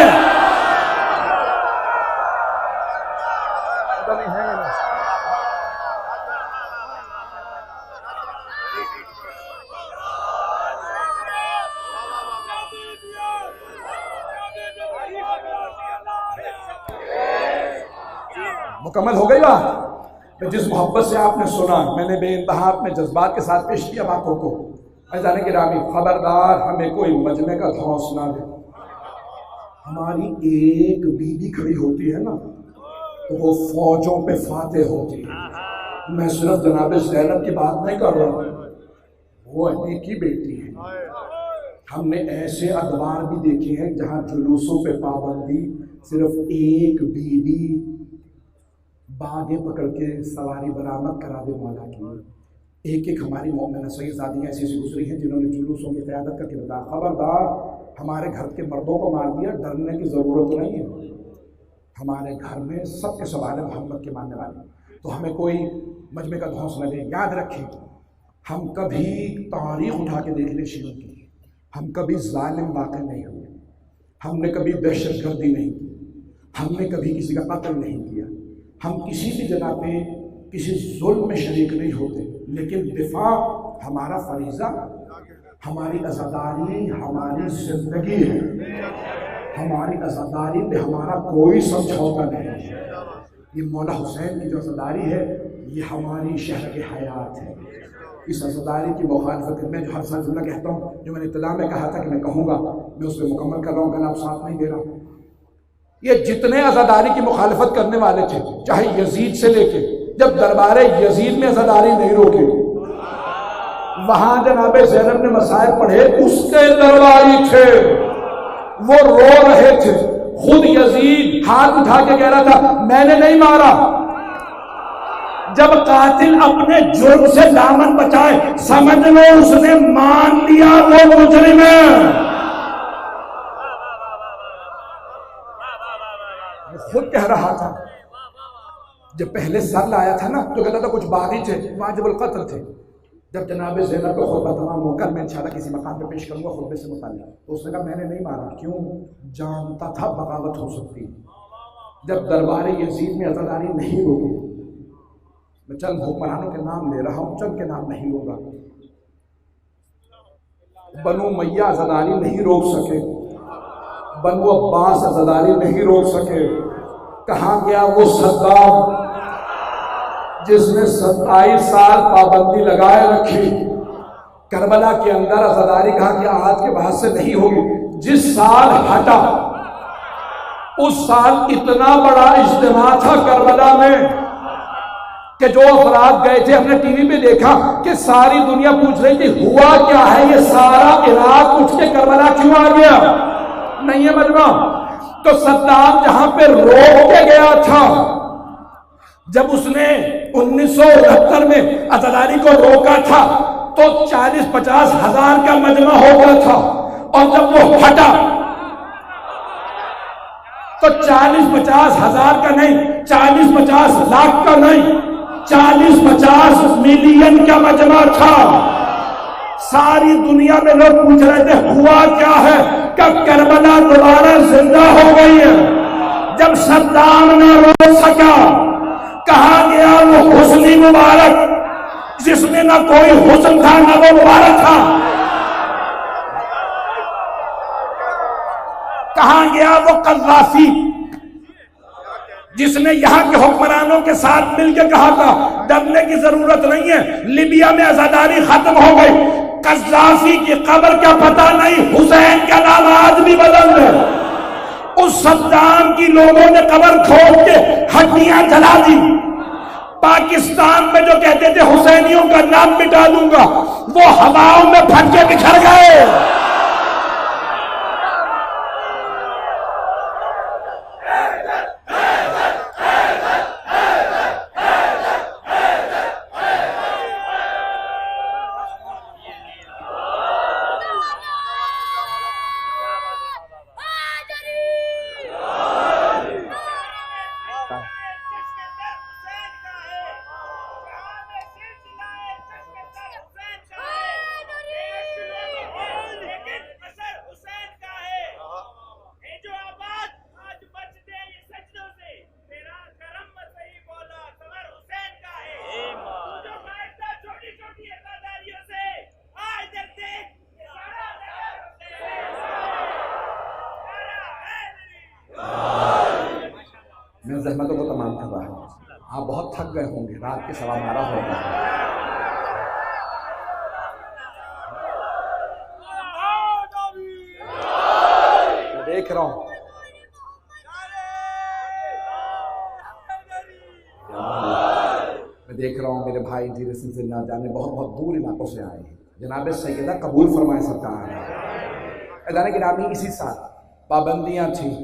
مکمل ہو گئی بات؟ جس محبت سے آپ نے سنا، میں نے بے انتہا اپنے جذبات کے ساتھ پیش کیا باتوں کو. عزیزان گرامی، خبردار ہمیں کوئی مجمع کا دھونس نہ دے. ہماری ایک بیوی کھڑی ہوتی ہے نا تو وہ فوجوں پہ فاتح ہوتی ہے. میں صرف جناب زینب کی بات نہیں کر رہا ہوں، وہ علی کی بیٹی ہے. ہم نے ایسے ادوار بھی دیکھے ہیں جہاں جلوسوں پہ پابندی، صرف ایک بیوی باغیں پکڑ کے سواری برآمد کرا دے مولا کی. ایک ایک ہماری مومنہ سیدزادیاں ایسی ایسی گزری ہیں جنہوں نے جلوسوں کی قیادت کر کے بتایا خبردار ہمارے گھر کے مردوں کو مار دیا، ڈرنے کی ضرورت نہیں ہے. ہمارے گھر میں سب کے سوال محمد کے ماننے والے، تو ہمیں کوئی مجمع کا دھونس نہ دے. یاد رکھیں، ہم کبھی تاریخ اٹھا کے دیکھ لیں شیعوں کی، ہم کبھی ظالم واقع نہیں ہوئے، ہم نے کبھی دہشت گردی نہیں کی، ہم نے کبھی کسی کا قتل نہیں کیا، ہم کسی بھی جگہ پہ کسی ظلم میں شریک نہیں ہوتے. لیکن دفاع ہمارا فریضہ، ہماری عزاداری ہماری زندگی ہے. ہماری عزاداری پہ ہمارا کوئی سمجھوتا نہیں ہے. یہ مولا حسین کی جو عزاداری ہے یہ ہماری شہر کے حیات ہے. اس عزاداری کی مخالفت میں جو ہر سال جملہ کہتا ہوں، جو میں نے ابتدا میں کہا تھا کہ میں کہوں گا، میں اس پہ مکمل کر رہا ہوں، کل آپ ساتھ نہیں دے رہا. یہ جتنے عزاداری کی مخالفت کرنے والے تھے، چاہے یزید سے لے کے، جب دربار یزید میں عزاداری نہیں روکے، وہاں جناب زینب نے مسائل پڑھے، اس کے درباری تھے، وہ رو رہے تھے. خود یزید ہاتھ اٹھا کے کہہ رہا تھا میں نے نہیں مارا. جب قاتل اپنے جرم سے دامن بچائے سمجھ لو اس نے مان لیا وہ مجرم ہے. خود کہہ رہا تھا جب پہلے سر لایا تھا نا تو کہتا تھا کچھ باغی تھے واجب القتل تھے. جب جناب زینب کو خطبہ تمام ہو کر میں انشاءاللہ کسی مقام پہ پیش کروں گا خطبے سے متعلق، تو اس نے کہا میں نے نہیں مارا. کیوں؟ جانتا تھا بغاوت ہو سکتی. جب دربار یزید میں عزاداری نہیں ہوگی، میں چند حکمرانوں کے نام لے رہا ہوں، چند کے نام نہیں لوں گا. بنو امیہ عزاداری نہیں روک سکے، بنو عباس عزاداری نہیں روک سکے. کہاں گیا وہ صدام جس نے 27 سال پابندی لگائے رکھی؟ کربلا کے اندر عزاداری کہا کہ آج کے بعد سے نہیں ہوگی. جس سال ہٹا اس سال اتنا بڑا اجتماع تھا کربلا میں کہ جو افراد گئے تھے، ہم نے ٹی وی پہ دیکھا کہ ساری دنیا پوچھ رہی تھی ہوا کیا ہے، یہ سارا عراق اٹھ کے کربلا کیوں آ گیا؟ نہیں ہے مجمع. تو صدام جہاں پہ روک کے گیا تھا، جب اس نے 1969 میں عزاداری کو روکا تھا تو 40-50 ہزار کا مجمع ہو گیا تھا، اور جب وہ ہٹا تو 40-50 ہزار کا نہیں، 40-50 لاکھ کا نہیں، 40-50 ملین کا مجمع تھا. ساری دنیا میں لوگ پوچھ رہے تھے ہوا کیا ہے، کہ کربلا دوبارہ زندہ ہو گئی ہے. جب صدام نہ روک سکا، کہاں گیا وہ حسنی مبارک جس میں نہ کوئی حسن تھا نہ وہ مبارک تھا؟ کہاں گیا وہ قذافی جس نے یہاں کے حکمرانوں کے ساتھ مل کے کہا تھا ڈرنے کی ضرورت نہیں ہے، لیبیا میں عزاداری ختم ہو گئی؟ قذافی کی قبر کا پتہ نہیں، حسین کا نام آج بھی بدل ہے. اس صدام کی لوگوں نے قبر کھود کے ہڈیاں جلا دی. پاکستان میں جو کہتے تھے حسینیوں کا نام مٹا دوں گا، وہ ہواؤں میں پھٹ کے بکھر گئے. میں زحمتوں کو تمام کر رہا ہوں. آپ بہت تھک گئے ہوں گے، رات کے 12:15 ہو گئے. میں دیکھ رہا ہوں میرے بھائی انٹیریئر سے نہ جانے بہت بہت دور علاقوں سے آئے ہیں. جناب سیدہ قبول فرمائے سرکار. اعزان گرامی، اسی سال پابندیاں تھیں،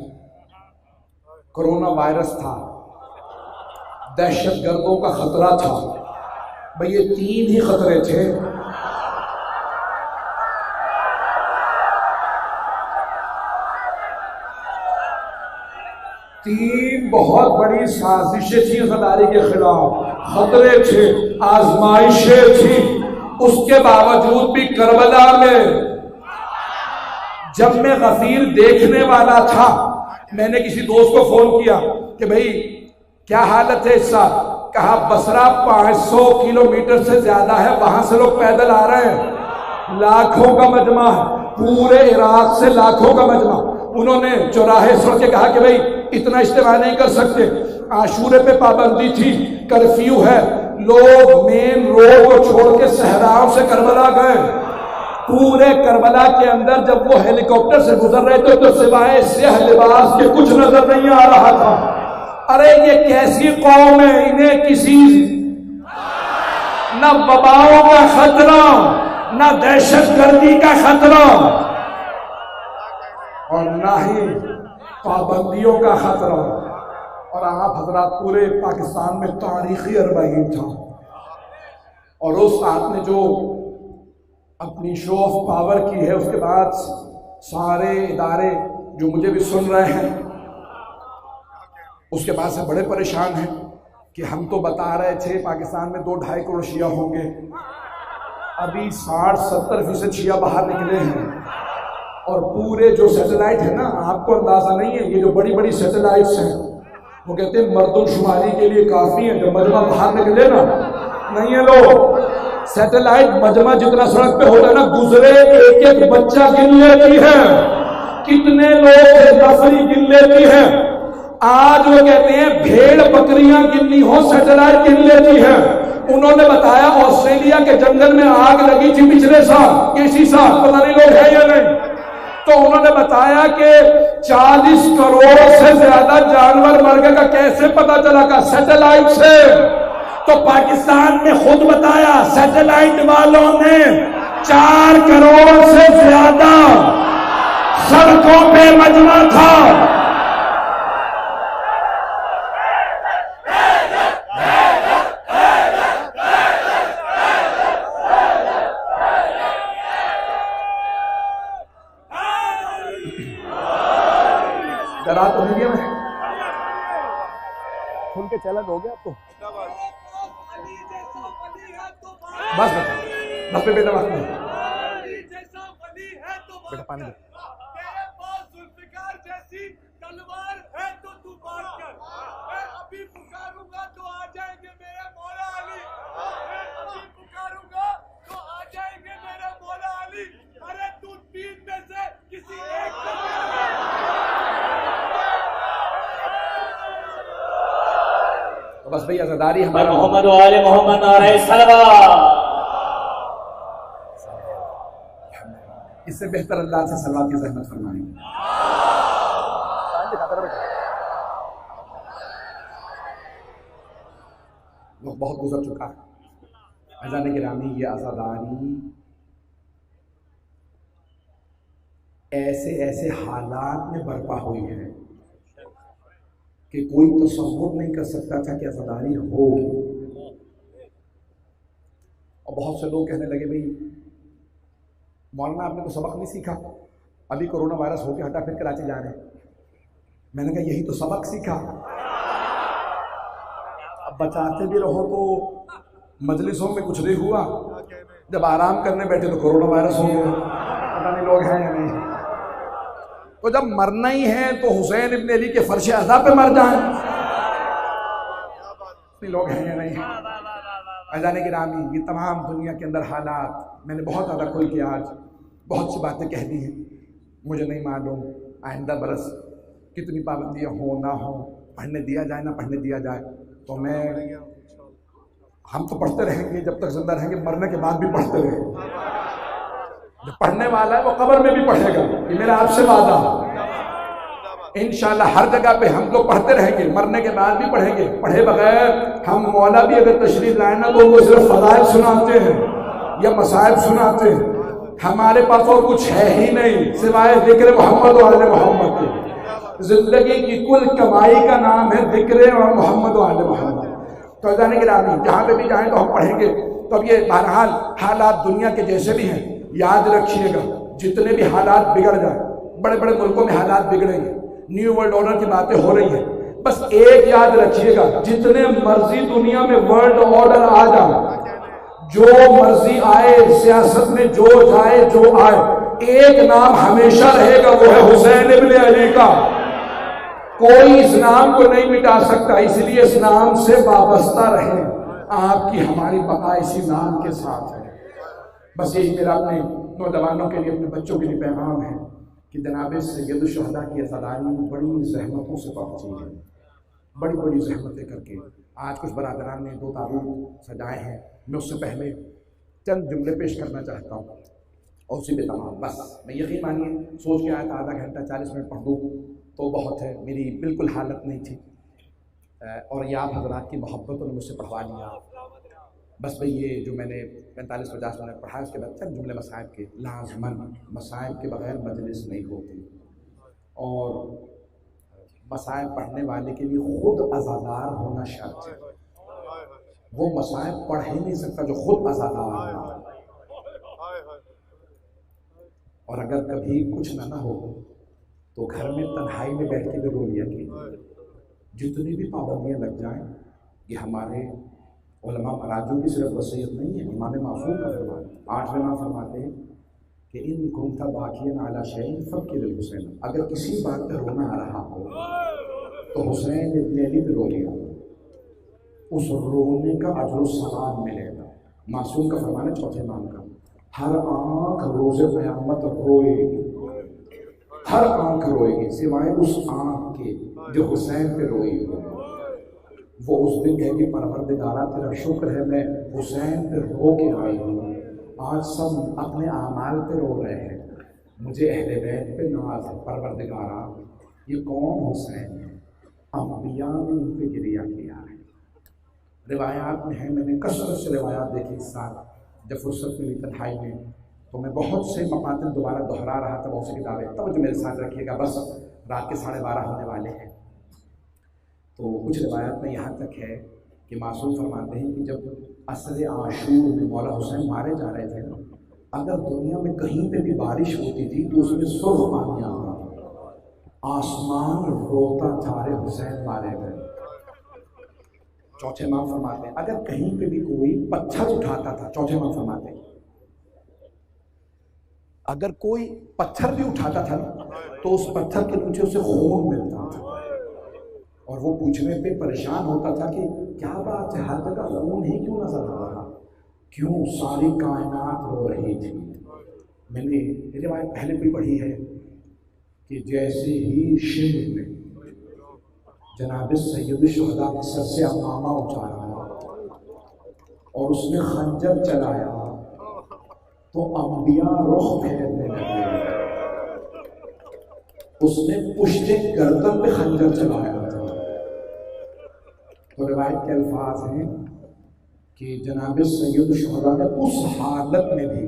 کرونا وائرس تھا، دہشت گردوں کا خطرہ تھا. بھئی یہ 3 ہی خطرے تھے. تین بہت بڑی سازشیں تھیں غداری کے خلاف، خطرے تھے، آزمائشیں تھیں. اس کے باوجود بھی کربلا میں جب میں غفیر دیکھنے والا تھا، میں نے کسی دوست کو فون کیا کہ بھئی کیا حالت ہے اس سال؟ کہا بصرہ 500 کلومیٹر سے زیادہ ہے، وہاں سے لوگ پیدل آ رہے ہیں، لاکھوں کا مجمع ہے، پورے عراق سے لاکھوں کا مجمع. انہوں نے چوراہے سڑ کے کہا کہ بھئی اتنا اجتماع نہیں کر سکتے. عاشورے پہ پابندی تھی، کرفیو ہے، لوگ مین روڈ کو چھوڑ کے صحراؤں سے کربلا گئے. پورے کربلا کے اندر جب وہ ہیلی کاپٹر سے گزر رہے تھے تو سوائے سیاہ لباس کے کچھ نظر نہیں آ رہا تھا. ارے یہ کیسی قوم ہے، انہیں کسی نہ وباؤں کا خطرہ، نہ دہشت گردی کا خطرہ، اور نہ ہی پابندیوں کا خطرہ. اور آپ حضرات پورے پاکستان میں تاریخی 40 تھا، اور اس آپ نے جو اپنی شو آف پاور کی ہے، اس کے بعد سارے ادارے جو مجھے بھی سن رہے ہیں اس کے بعد سے بڑے پریشان ہیں کہ ہم تو بتا رہے تھے پاکستان میں 2-2.5 کروڑ شیعہ ہوں گے، ابھی 60-70% شیعہ باہر نکلے ہیں. اور پورے جو سیٹلائٹ ہے نا، آپ کو اندازہ نہیں ہے، یہ جو بڑی بڑی سیٹلائٹس ہیں وہ کہتے ہیں مردم شماری کے لیے کافی ہیں، جب مجمع باہر نکلے نا، نہیں ہے لوگ سیٹلائٹ مجمع جتنا سڑک پہ ہوتا ہے نا، گزرے ایک ایک بچہ گن لیتی ہے، کتنے لوگ نفری گن لیتی ہے. آج وہ کہتے ہیں بھیڑ بکریاں گننی ہو سیٹلائٹ گن لیتی ہے. انہوں نے بتایا آسٹریلیا کے جنگل میں آگ لگی تھی پچھلے سال، اسی سال، پتہ نہیں لوگ ہیں یا نہیں، تو انہوں نے بتایا کہ 40 کروڑ سے زیادہ جانور مر گئے. کا کیسے پتا چلا؟ کا سیٹلائٹ سے. تو پاکستان میں خود بتایا سیٹلائٹ والوں نے 4 کروڑ سے زیادہ سڑکوں پہ مجمع تھا. ڈرا تو نہیں دیا میں کھل کے چیلنج ہو گیا آپ کو. بس بس پہ بیٹا بات نہیں بیٹا پانی دے. تیرے پاس ذوالفقار جیسی تلوار ہے تو تو بات کر. میں ابھی پکاروں گا تو آ جائیں گے میرے مولا علی. میں ابھی پکاروں گا تو آ جائیں گے میرے مولا علی. ارے تو 3 میں سے کسی ایک کو بس بھئی عزاداری ہمارا محمد و آل محمد نعرہ صلوات. اس سے بہتر اللہ سے صلوات کی زحمت فرمائیں. وہ بہت گزر چکا ہے. اذان گرامی، یہ عزاداری ایسے حالات میں برپا ہوئی ہے کہ کوئی تصور نہیں کر سکتا تھا کہ عزاداری ہوگی. اور بہت سے لوگ کہنے لگے بھئی مولانا آپ نے تو سبق نہیں سیکھا، ابھی کرونا وائرس ہو کے ہٹا پھر کراچی جا رہے ہیں. میں نے کہا یہی تو سبق سیکھا. اب بچاتے بھی رہو تو مجلسوں میں کچھ نہیں ہوا، جب آرام کرنے بیٹھے تو کرونا وائرس ہو گیا. پتہ نہیں لوگ ہیں یا نہیں. تو جب مرنا ہی ہے تو حسین ابن علی کے فرش عزا پہ مر جائیں. لوگ ہیں یا نہیں. اذان گرامی، یہ تمام دنیا کے اندر حالات میں نے بہت زیادہ کھل کے آج بہت سی باتیں کہہ دی ہیں. مجھے نہیں معلوم آئندہ برس کتنی پابندیاں ہوں نہ ہوں. پڑھنے دیا جائے نہ پڑھنے دیا جائے تو ہم تو پڑھتے رہیں گے جب تک زندہ رہیں گے، مرنے کے بعد بھی پڑھتے رہیں گے۔ جو پڑھنے والا ہے وہ قبر میں بھی پڑھے گا، یہ میرا آپ سے وعدہ ہے۔ انشاءاللہ ہر جگہ پہ ہم لوگ پڑھتے رہیں گے، مرنے کے بعد بھی پڑھیں گے۔ پڑھے بغیر ہم مولا بھی اگر تشریف لائیں نا تو وہ صرف فضائل سناتے ہیں یا مصائب سناتے ہیں، ہمارے پاس اور کچھ ہے ہی نہیں سوائے ذکر محمد و آل محمد کے۔ زندگی کی کل کمائی کا نام ہے ذکر اور محمد و آل محمد۔ تو عزیزان گرامی جہاں پہ بھی جائیں تو ہم پڑھیں گے۔ تو اب یہ بہرحال حالات دنیا کے جیسے بھی ہیں، یاد رکھیے گا جتنے بھی حالات بگڑ جائیں، بڑے بڑے ملکوں میں حالات بگڑیں گے، نیو ورلڈ آرڈر کی باتیں ہو رہی ہیں، بس ایک یاد رکھیے گا جتنے مرضی دنیا میں ورلڈ آرڈر آ جائے، جو مرضی آئے سیاست میں، جو جائے جو آئے، ایک نام ہمیشہ رہے گا، وہ ہے حسین ابن علی کا۔ کوئی اس نام کو نہیں مٹا سکتا، اس لیے اس نام سے وابستہ رہیں۔ آپ کی ہماری بقا اسی نام کے ساتھ ہے۔ بس یہی میرا اپنے نوجوانوں کے لیے، اپنے بچوں کے لیے پیغام ہے کہ جناب سید الشہداء کی عزاداری بڑی زحمتوں سے پہنچی ہے، بڑی بڑی زحمتیں کر کے۔ آج کچھ برادران نے 2 تابوت سجائے ہیں، میں اس سے پہلے چند جملے پیش کرنا چاہتا ہوں اور اسی پہ تمام۔ بس میں یقین مانیے سوچ کے آیا تھا آدھا گھنٹہ 40 منٹ پڑھ دوں تو بہت ہے، میری بالکل حالت نہیں تھی، اور یہ آپ حضرات کی محبتوں نے مجھ سے پڑھوا لیا۔ بس بھئی یہ جو میں نے 45-50 منٹ پڑھا، اس کے بعد چند جملے مصائب کے۔ لازماً مصائب کے بغیر مجلس نہیں ہوتی، اور مصائب پڑھنے والے کے لیے خود عزادار ہونا شرط ہے۔ وہ مصائب پڑھ ہی نہیں سکتا جو خود عزادار ہونا۔ اور اگر کبھی کچھ نہ ہو تو گھر میں تنہائی میں بیٹھ کے بھی رو لیا کہ جتنی بھی پابندیاں لگ جائیں، یہ ہمارے علماء مراجع کی صرف وصیت نہیں ہے، امام معصوم کا فرمان ہے۔ 8ویں امام فرماتے ہیں کہ ان کنت باقیا علی شیء فابکی للحسین، اگر کسی بات پہ رونا آ رہا ہو تو حسین ابن علی پہ رو لیا، اس رونے کا اجر و ثواب ملے گا۔ معصوم کا فرمان ہے 4تھے امام کا، ہر آنکھ روز قیامت روئے گی، ہر آنکھ روئے گی سوائے اس آنکھ کے جو حسین پہ روئی ہو۔ وہ اس دن کہے گی پروردگارہ تیرا شکر ہے میں حسین پہ رو کے آئی ہوں، آج سب اپنے اعمال پہ رو رہے ہیں، مجھے اہل بیت پہ ناز ہے۔ پروردگارہ یہ کون حسین ہے؟ انبیاء نے ان پہ گریہ کیا ہے۔ روایات میں ہیں، میں نے کثرت سے روایات دیکھی اس سال جب فرصت ملی تنہائی میں، تو میں بہت سے مقاطع دوبارہ دہرا رہا تھا، بہت سی کتابیں، توجہ میرے ساتھ رکھیے گا، بس رات کے 12:30 ہونے والے ہیں۔ تو کچھ روایات میں یہاں تک ہے کہ معصوم فرماتے ہیں کہ جب عصر عاشور میں مولا حسین مارے جا رہے تھے نا، اگر دنیا میں کہیں پہ بھی بارش ہوتی تھی تو اس میں سرخ پانی آتا تھا، آسمان روتا تھا، ارے حسین مارے گئے۔ 4تھے امام فرماتے ہیں اگر کہیں پہ بھی کوئی پتھر اٹھاتا تھا، 4تھے امام فرماتے ہیں اگر کوئی پتھر بھی اٹھاتا تھا تو اس پتھر کے نیچے اسے خون ملتا تھا، اور وہ پوچھنے پہ پریشان ہوتا تھا کہ کیا بات ہے، ہر جگہ خون ہی کیوں نظر آ رہا، کیوں ساری کائنات رو رہی تھی۔ میں نے یہ روایت پہلے بھی پڑھی ہے کہ جیسے ہی شمر نے جناب سید الشہداء کے سر سے عمامہ اتارا اور اس نے خنجر چلایا تو انبیاء رخ پھیرنے لگے، اس نے پشت گردن پہ خنجر چلایا تھا۔ تو روایت کے الفاظ ہیں کہ جناب سید الشہداء نے اس حالت میں بھی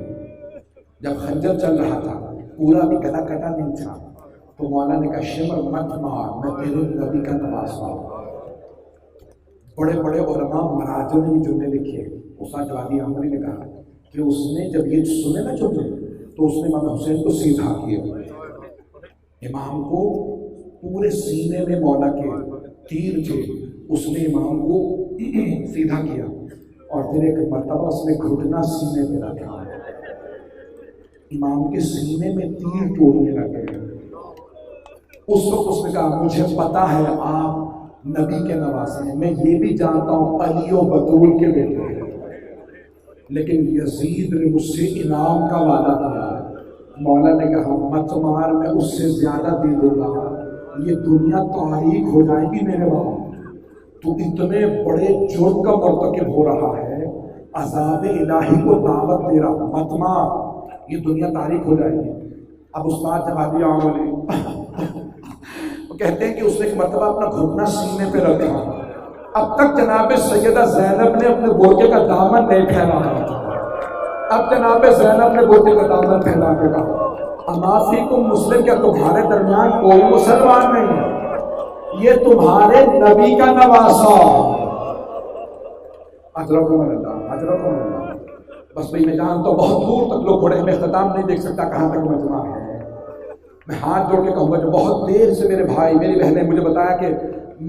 جب خنجر چل رہا تھا، پورا بھی گلا کٹا نہیں تھا، تو مولا نے کہا شمر مت مار، میں تیرے نبی کا نواسا ہوں۔ بڑے بڑے علماء مراجع نے جملے لکھے، استاد جوادی عامری نے کہا کہ اس نے جب یہ سنے نا جملے تو اس نے امام حسین کو سیدھا کیا، امام کو پورے سینے میں مولا کے تیر تھے، اس نے امام کو سیدھا کیا، اور پھر ایک مرتبہ اس نے گھٹنا سینے پہ رکھا، امام کے سینے میں تیر ٹوٹنے لگے۔ اس وقت اس نے کہا مجھے پتا ہے آپ نبی کے نواسے ہیں، میں یہ بھی جانتا ہوں علی و بطول کے بیٹے ہیں، لیکن یزید نے مجھ سے انعام کا وعدہ کیا ہے۔ مولا نے کہا مت مار، میں اس سے زیادہ دے دوں گا، یہ دنیا تاریخ ہو جائے گی میرے باپ، تو اتنے بڑے جرم کا مرتکب ہو رہا ہے، عذاب الہی کو دعوت دے رہا، مت مار، یہ دنیا تاریخ ہو جائے گی۔ اب استاد جب آدھی آمولی وہ کہتے ہیں کہ اس نے ایک مرتبہ اپنا گھٹنا سینے پہ رکھا، اب تک جناب سیدہ زینب نے اپنے بوٹے کا دامن نہیں پھیلایا، اب جناب زینب نے بوٹے کا دامن پھیلا کے کہا اما فیکم مسلم، کیا تمہارے درمیان کوئی مسلمان نہیں ہے، یہ تمہارے نبی کا نواسا، اجرکم اللہ اجرکم اللہ۔ بس بھائی میں جانتا ہوں بہت دور تک لوگ کھڑے ہیں، میں اختتام نہیں دیکھ سکتا کہاں تک مجمع ہے، میں ہاتھ جوڑ کے کہوں گا جو بہت دیر سے میرے بھائی میری بہنیں مجھے بتایا کہ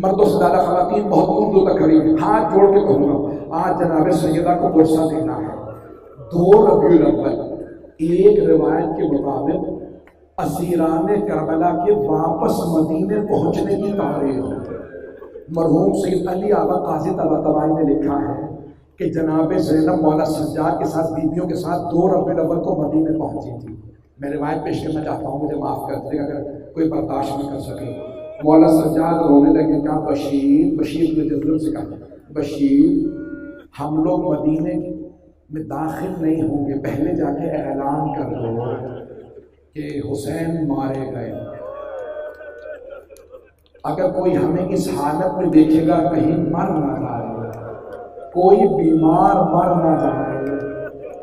مردوں سے زیادہ خواتین بہت دور دور تک کھڑی ہیں، ہاتھ جوڑ کے کہوں گا آج جناب سیدہ کو پرسہ دینا ہے 2 ربیع الاول۔ ایک روایت کے مطابق اسیران کربلا کے واپس مدینے پہنچنے کی تاریخ، مرحوم سید علی آغا قاضی طباطبائی نے لکھا ہے کہ جناب زینب مولا سجاد کے ساتھ بیویوں کے ساتھ 2 ربیع الاول کو مدینے پہنچی تھی۔ میں روایت پیش کرنا چاہتا ہوں، مجھے معاف کر دے اگر کوئی برداشت نہیں کر سکے۔ مولا سجاد رونے لگے، کہا بشیر نے جذب سے کہا بشیر ہم لوگ مدینے میں داخل نہیں ہوں گے، پہلے جا کے اعلان کر دو کہ حسین مارے گئے، اگر کوئی ہمیں اس حالت میں دیکھے گا کہیں مر نہ جائے، کوئی بیمار مر نہ جائے۔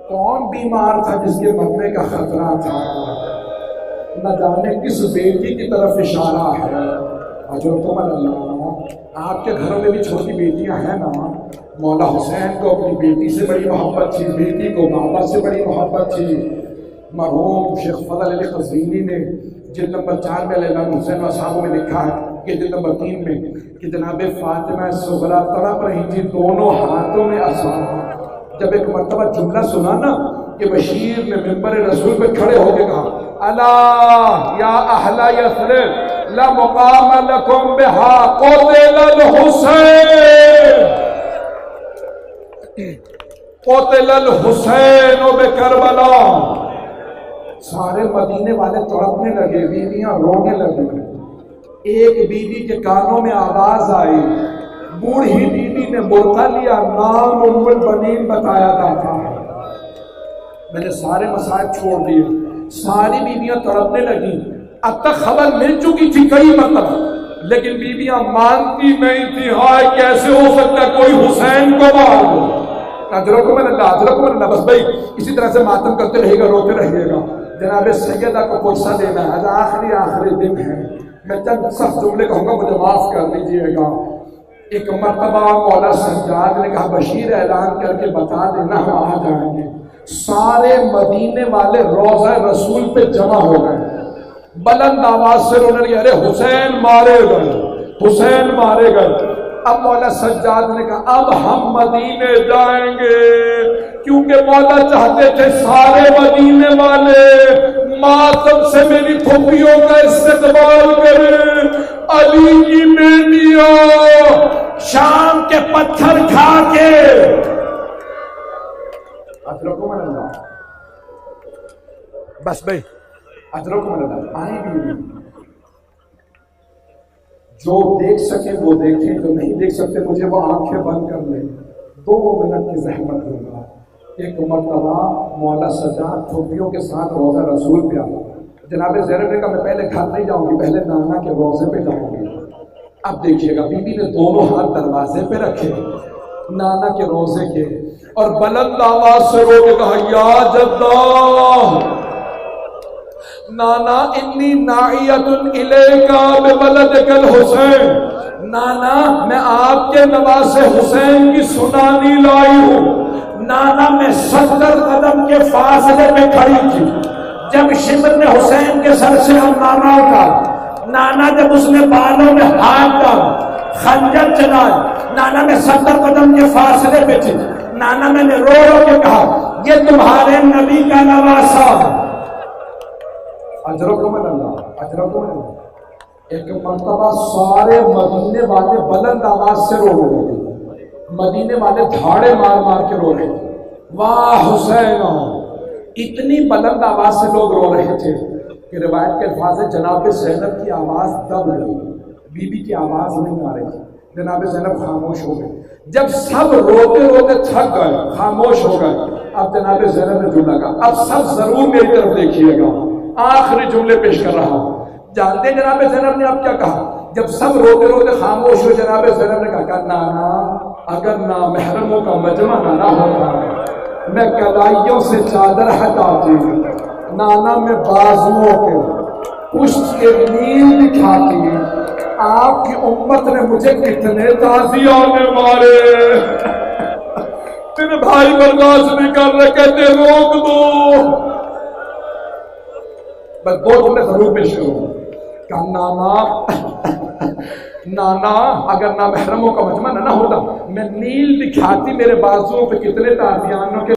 کون بیمار تھا جس کے مرنے کا خطرہ تھا؟ نہ جانے کس بیٹی کی طرف اشارہ ہے۔ اجرکم اللہ، آپ کے گھروں میں بھی چھوٹی بیٹیاں ہیں نا، مولا حسین کو اپنی بیٹی سے بڑی محبت تھی، بیٹی کو بابا سے بڑی محبت تھی۔ مرحوم شیخ فضل علی قزوینی نے جلد نمبر 4 میں لیلہ حسین و صحابہ میں لکھا ہے کہ جلد نمبر 3 میں کہ جناب فاطمہ صغریٰ تڑپ رہی تھی، دونوں ہاتھوں میں عصا۔ جب ایک مرتبہ جملہ سنا نا کہ بشیر نے منبر رسول پہ کھڑے ہو کے کہا الا یا اہل یثرب لا مقام لکم بہا قتل الحسین قتل الحسین بکربلا، سارے مدینے والے تڑپنے لگے، بیویاں رونے لگی۔ ایک بیوی کے کانوں میں آواز آئی، بوڑھی بیوی نے برقع لیا، نام ام البنین بتایا جاتا ہے۔ میں نے سارے مسائل چھوڑ دیے، ساری بیویاں تڑپنے لگی۔ اب تک خبر مل چکی تھی کئی مرتبہ، لیکن بیویاں مانتی نہیں تھی، ہائے کیسے ہو سکتا ہے کوئی حسین کو مار دو۔ اجرکم اللہ اجرکم اللہ۔ بس بھائی اسی طرح سے ماتم کرتے رہے گا، روتے رہیے گا۔ جناب سیدہ کو پرسہ دینا ہے، آج آخری دن ہے، میں چند سخت جملے کہوں گا، مجھے معاف کر دیجیے گا۔ ایک مرتبہ مولا سجاد نے کہا بشیر اعلان کر کے بتا دینا ہم آ جائیں گے۔ سارے مدینے والے روضہ رسول پہ جمع ہو گئے، بلند آواز سے رونے لگے، ارے حسین مارے گئے، حسین مارے گئے۔ اب مولا سجاد نے کہا اب ہم مدینے جائیں گے، کیونکہ مولا چاہتے تھے سارے مدینے والے ماتم سے میری پھوپھیوں کا استقبال کریں۔ علی کی بیٹیاں شام کے پتھر کھا کے اجرکم اللہ، بس بھائی اجرکم اللہ، آئیں بھی جو دیکھ سکے وہ دیکھیں، جو نہیں دیکھ سکتے مجھے وہ آنکھیں بند کر لیں، 2 منٹ کی زحمت ہوگا۔ ایک مرتبہ مولا سجاد پھوپھیوں کے ساتھ روضہ رسول پہ آیا۔ جناب زینب نے کہا میں پہلے گھر نہیں جاؤں گی، پہلے نانا کے روضے پہ جاؤں گی۔ اب دیکھیے گا، بی بی نے دونوں ہاتھ دروازے پہ رکھے نانا کے روضے کے، اور بلند آواز سے رو کے کہا یا جدہ نانا انی ناعیت الیکا بولدک الحسین، نانا میں آپ کے نواسے حسین کی سنانی لائی ہوں۔ نانا میں 70 قدم کے فاصلے میں کھڑی تھی، جب شمر نے حسین کے سر سے نانا اٹھا، نانا جب اس نے بالوں میں ہاتھ ڈالا، خنجر چلایا، نانا میں 70 قدم کے فاصلے پہ تھی۔ نانا میں نے رو رو کے کہا یہ تمہارے نبی کا نواسا۔ اجرکم اللہ اجرکم اللہ۔ ایک مرتبہ سارے مدینے والے بلند آواز سے رو رہے تھے، مدینے والے دھاڑے مار مار کے رو رہے تھے، واہ حسین، اتنی بلند آواز سے لوگ رو رہے تھے۔ کہ روایت کے الفاظ ہے جناب زینب کی آواز دب گئی، بی بی کی آواز نہیں آ رہی تھی، جناب زینب خاموش ہو گئے۔ جب سب روتے روتے تھک گئے، خاموش ہو گئے، اب جناب زینب نے جو لگا اب سب ضرور میری طرف دیکھیے گا، آخری جملے پیش کر رہا ہوں۔ جانتے ہیں جناب زینب نے اب کیا کہا؟ جب سب روتے روتے خاموش ہوئے، جناب زینب نے کہا نانا اگر نامحرموں کا مجمع نہ ہوتا میں کلائیوں سے چادر ہٹاتی، نانا میں بازوؤں کے پشت کے نیل دکھاتی، آپ کی امت نے مجھے کتنے تازیانے مارے، تیرے بھائی برداشت نہیں کر رہے، کہتے روک دو۔ بس دو جملے ضرور پیش کروں کہ نانا اگر نامحرموں کا مجمع نہ ہوتا میں نیل دکھاتی، میرے بازوؤں پہ کتنے تازیانوں کے